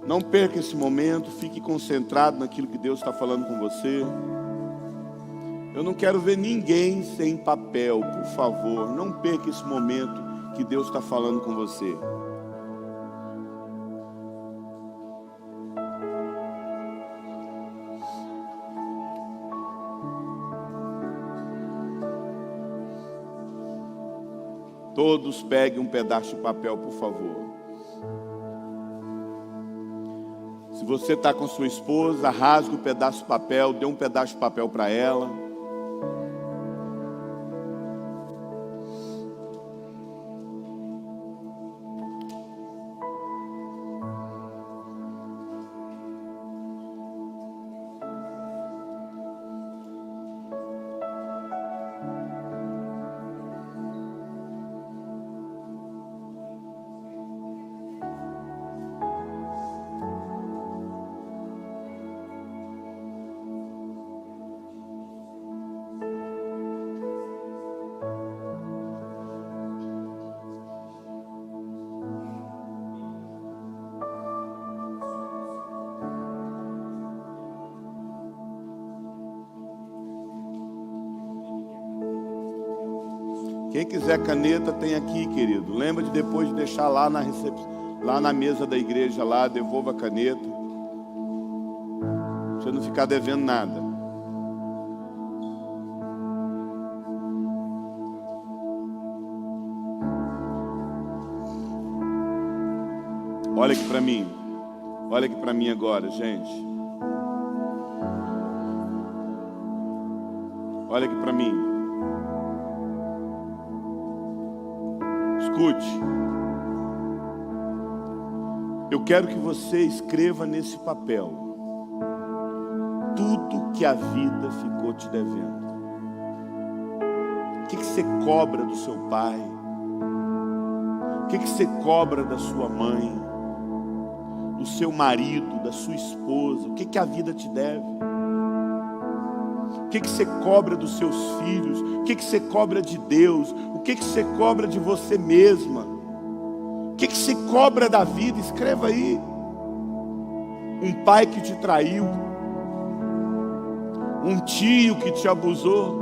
Não perca esse momento, fique concentrado naquilo que Deus está falando com você. Eu não quero ver ninguém sem papel, por favor. Não perca esse momento que Deus está falando com você. Todos peguem um pedaço de papel, por favor. Se você está com sua esposa, rasgue um pedaço de papel, dê um pedaço de papel para ela. Quem quiser caneta tem aqui, querido. Lembra de depois de deixar lá na lá na mesa da igreja lá, devolva a caneta. Pra você não ficar devendo nada. Olha aqui para mim. Olha aqui para mim agora, gente. Olha aqui para mim. Escute, eu quero que você escreva nesse papel tudo que a vida ficou te devendo. O que você cobra do seu pai? O que você cobra da sua mãe? Do seu marido, da sua esposa? O que a vida te deve? O que você cobra dos seus filhos? O que você cobra de Deus? O que você cobra de você mesma? O que se cobra da vida? Escreva aí. Um pai que te traiu, um tio que te abusou,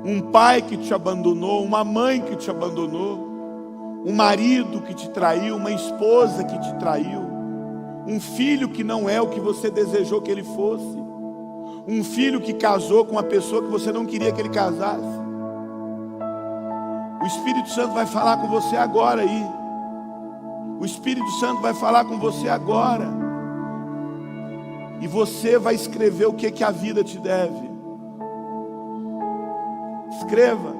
um pai que te abandonou, uma mãe que te abandonou, um marido que te traiu, uma esposa que te traiu, um filho que não é o que você desejou que ele fosse, um filho que casou com uma pessoa que você não queria que ele casasse. O Espírito Santo vai falar com você agora aí. O Espírito Santo vai falar com você agora. E você vai escrever o que a vida te deve. Escreva,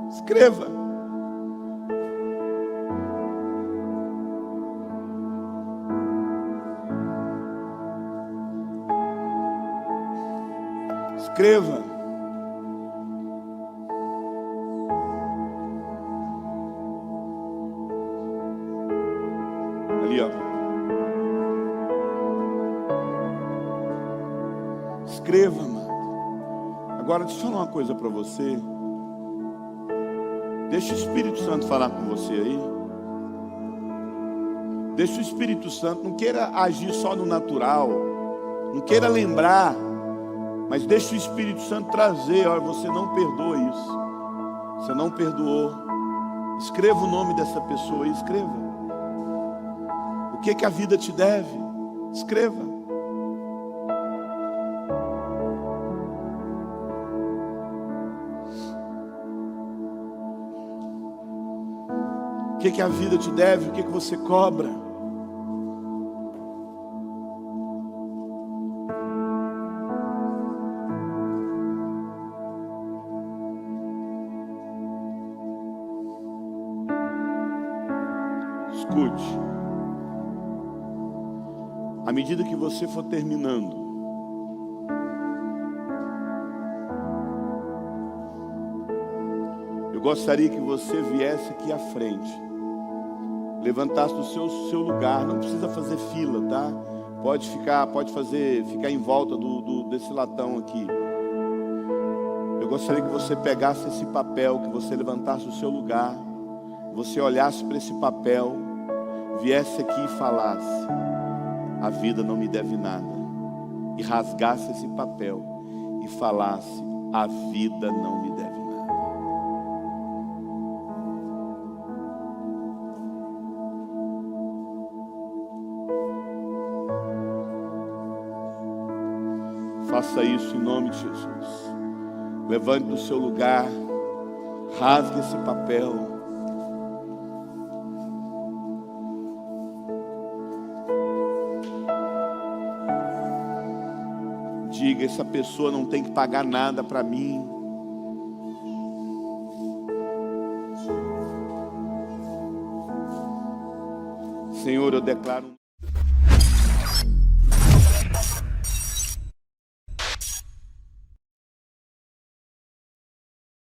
escreva. Escreva. Ali, ó. Escreva, amado. Agora deixa eu falar uma coisa para você. Deixa o Espírito Santo falar com você aí. Deixa o Espírito Santo, não queira agir só no natural, não queira lembrar, mas deixa o Espírito Santo trazer. Olha, você não perdoa isso, você não perdoou. Escreva o nome dessa pessoa aí, escreva. O que a vida te deve? Escreva. O que a vida te deve? O que você cobra? Escute. À medida que você for terminando, eu gostaria que você viesse aqui à frente, levantasse do seu lugar. Não precisa fazer fila, tá? Pode ficar em volta desse latão aqui. Eu gostaria que você pegasse esse papel, que você levantasse do seu lugar, você olhasse para esse papel, viesse aqui e falasse: a vida não me deve nada. E rasgasse esse papel e falasse: a vida não me deve nada. Faça isso em nome de Jesus. Levante do seu lugar, rasgue esse papel. Diga: essa pessoa não tem que pagar nada para mim. Senhor, eu declaro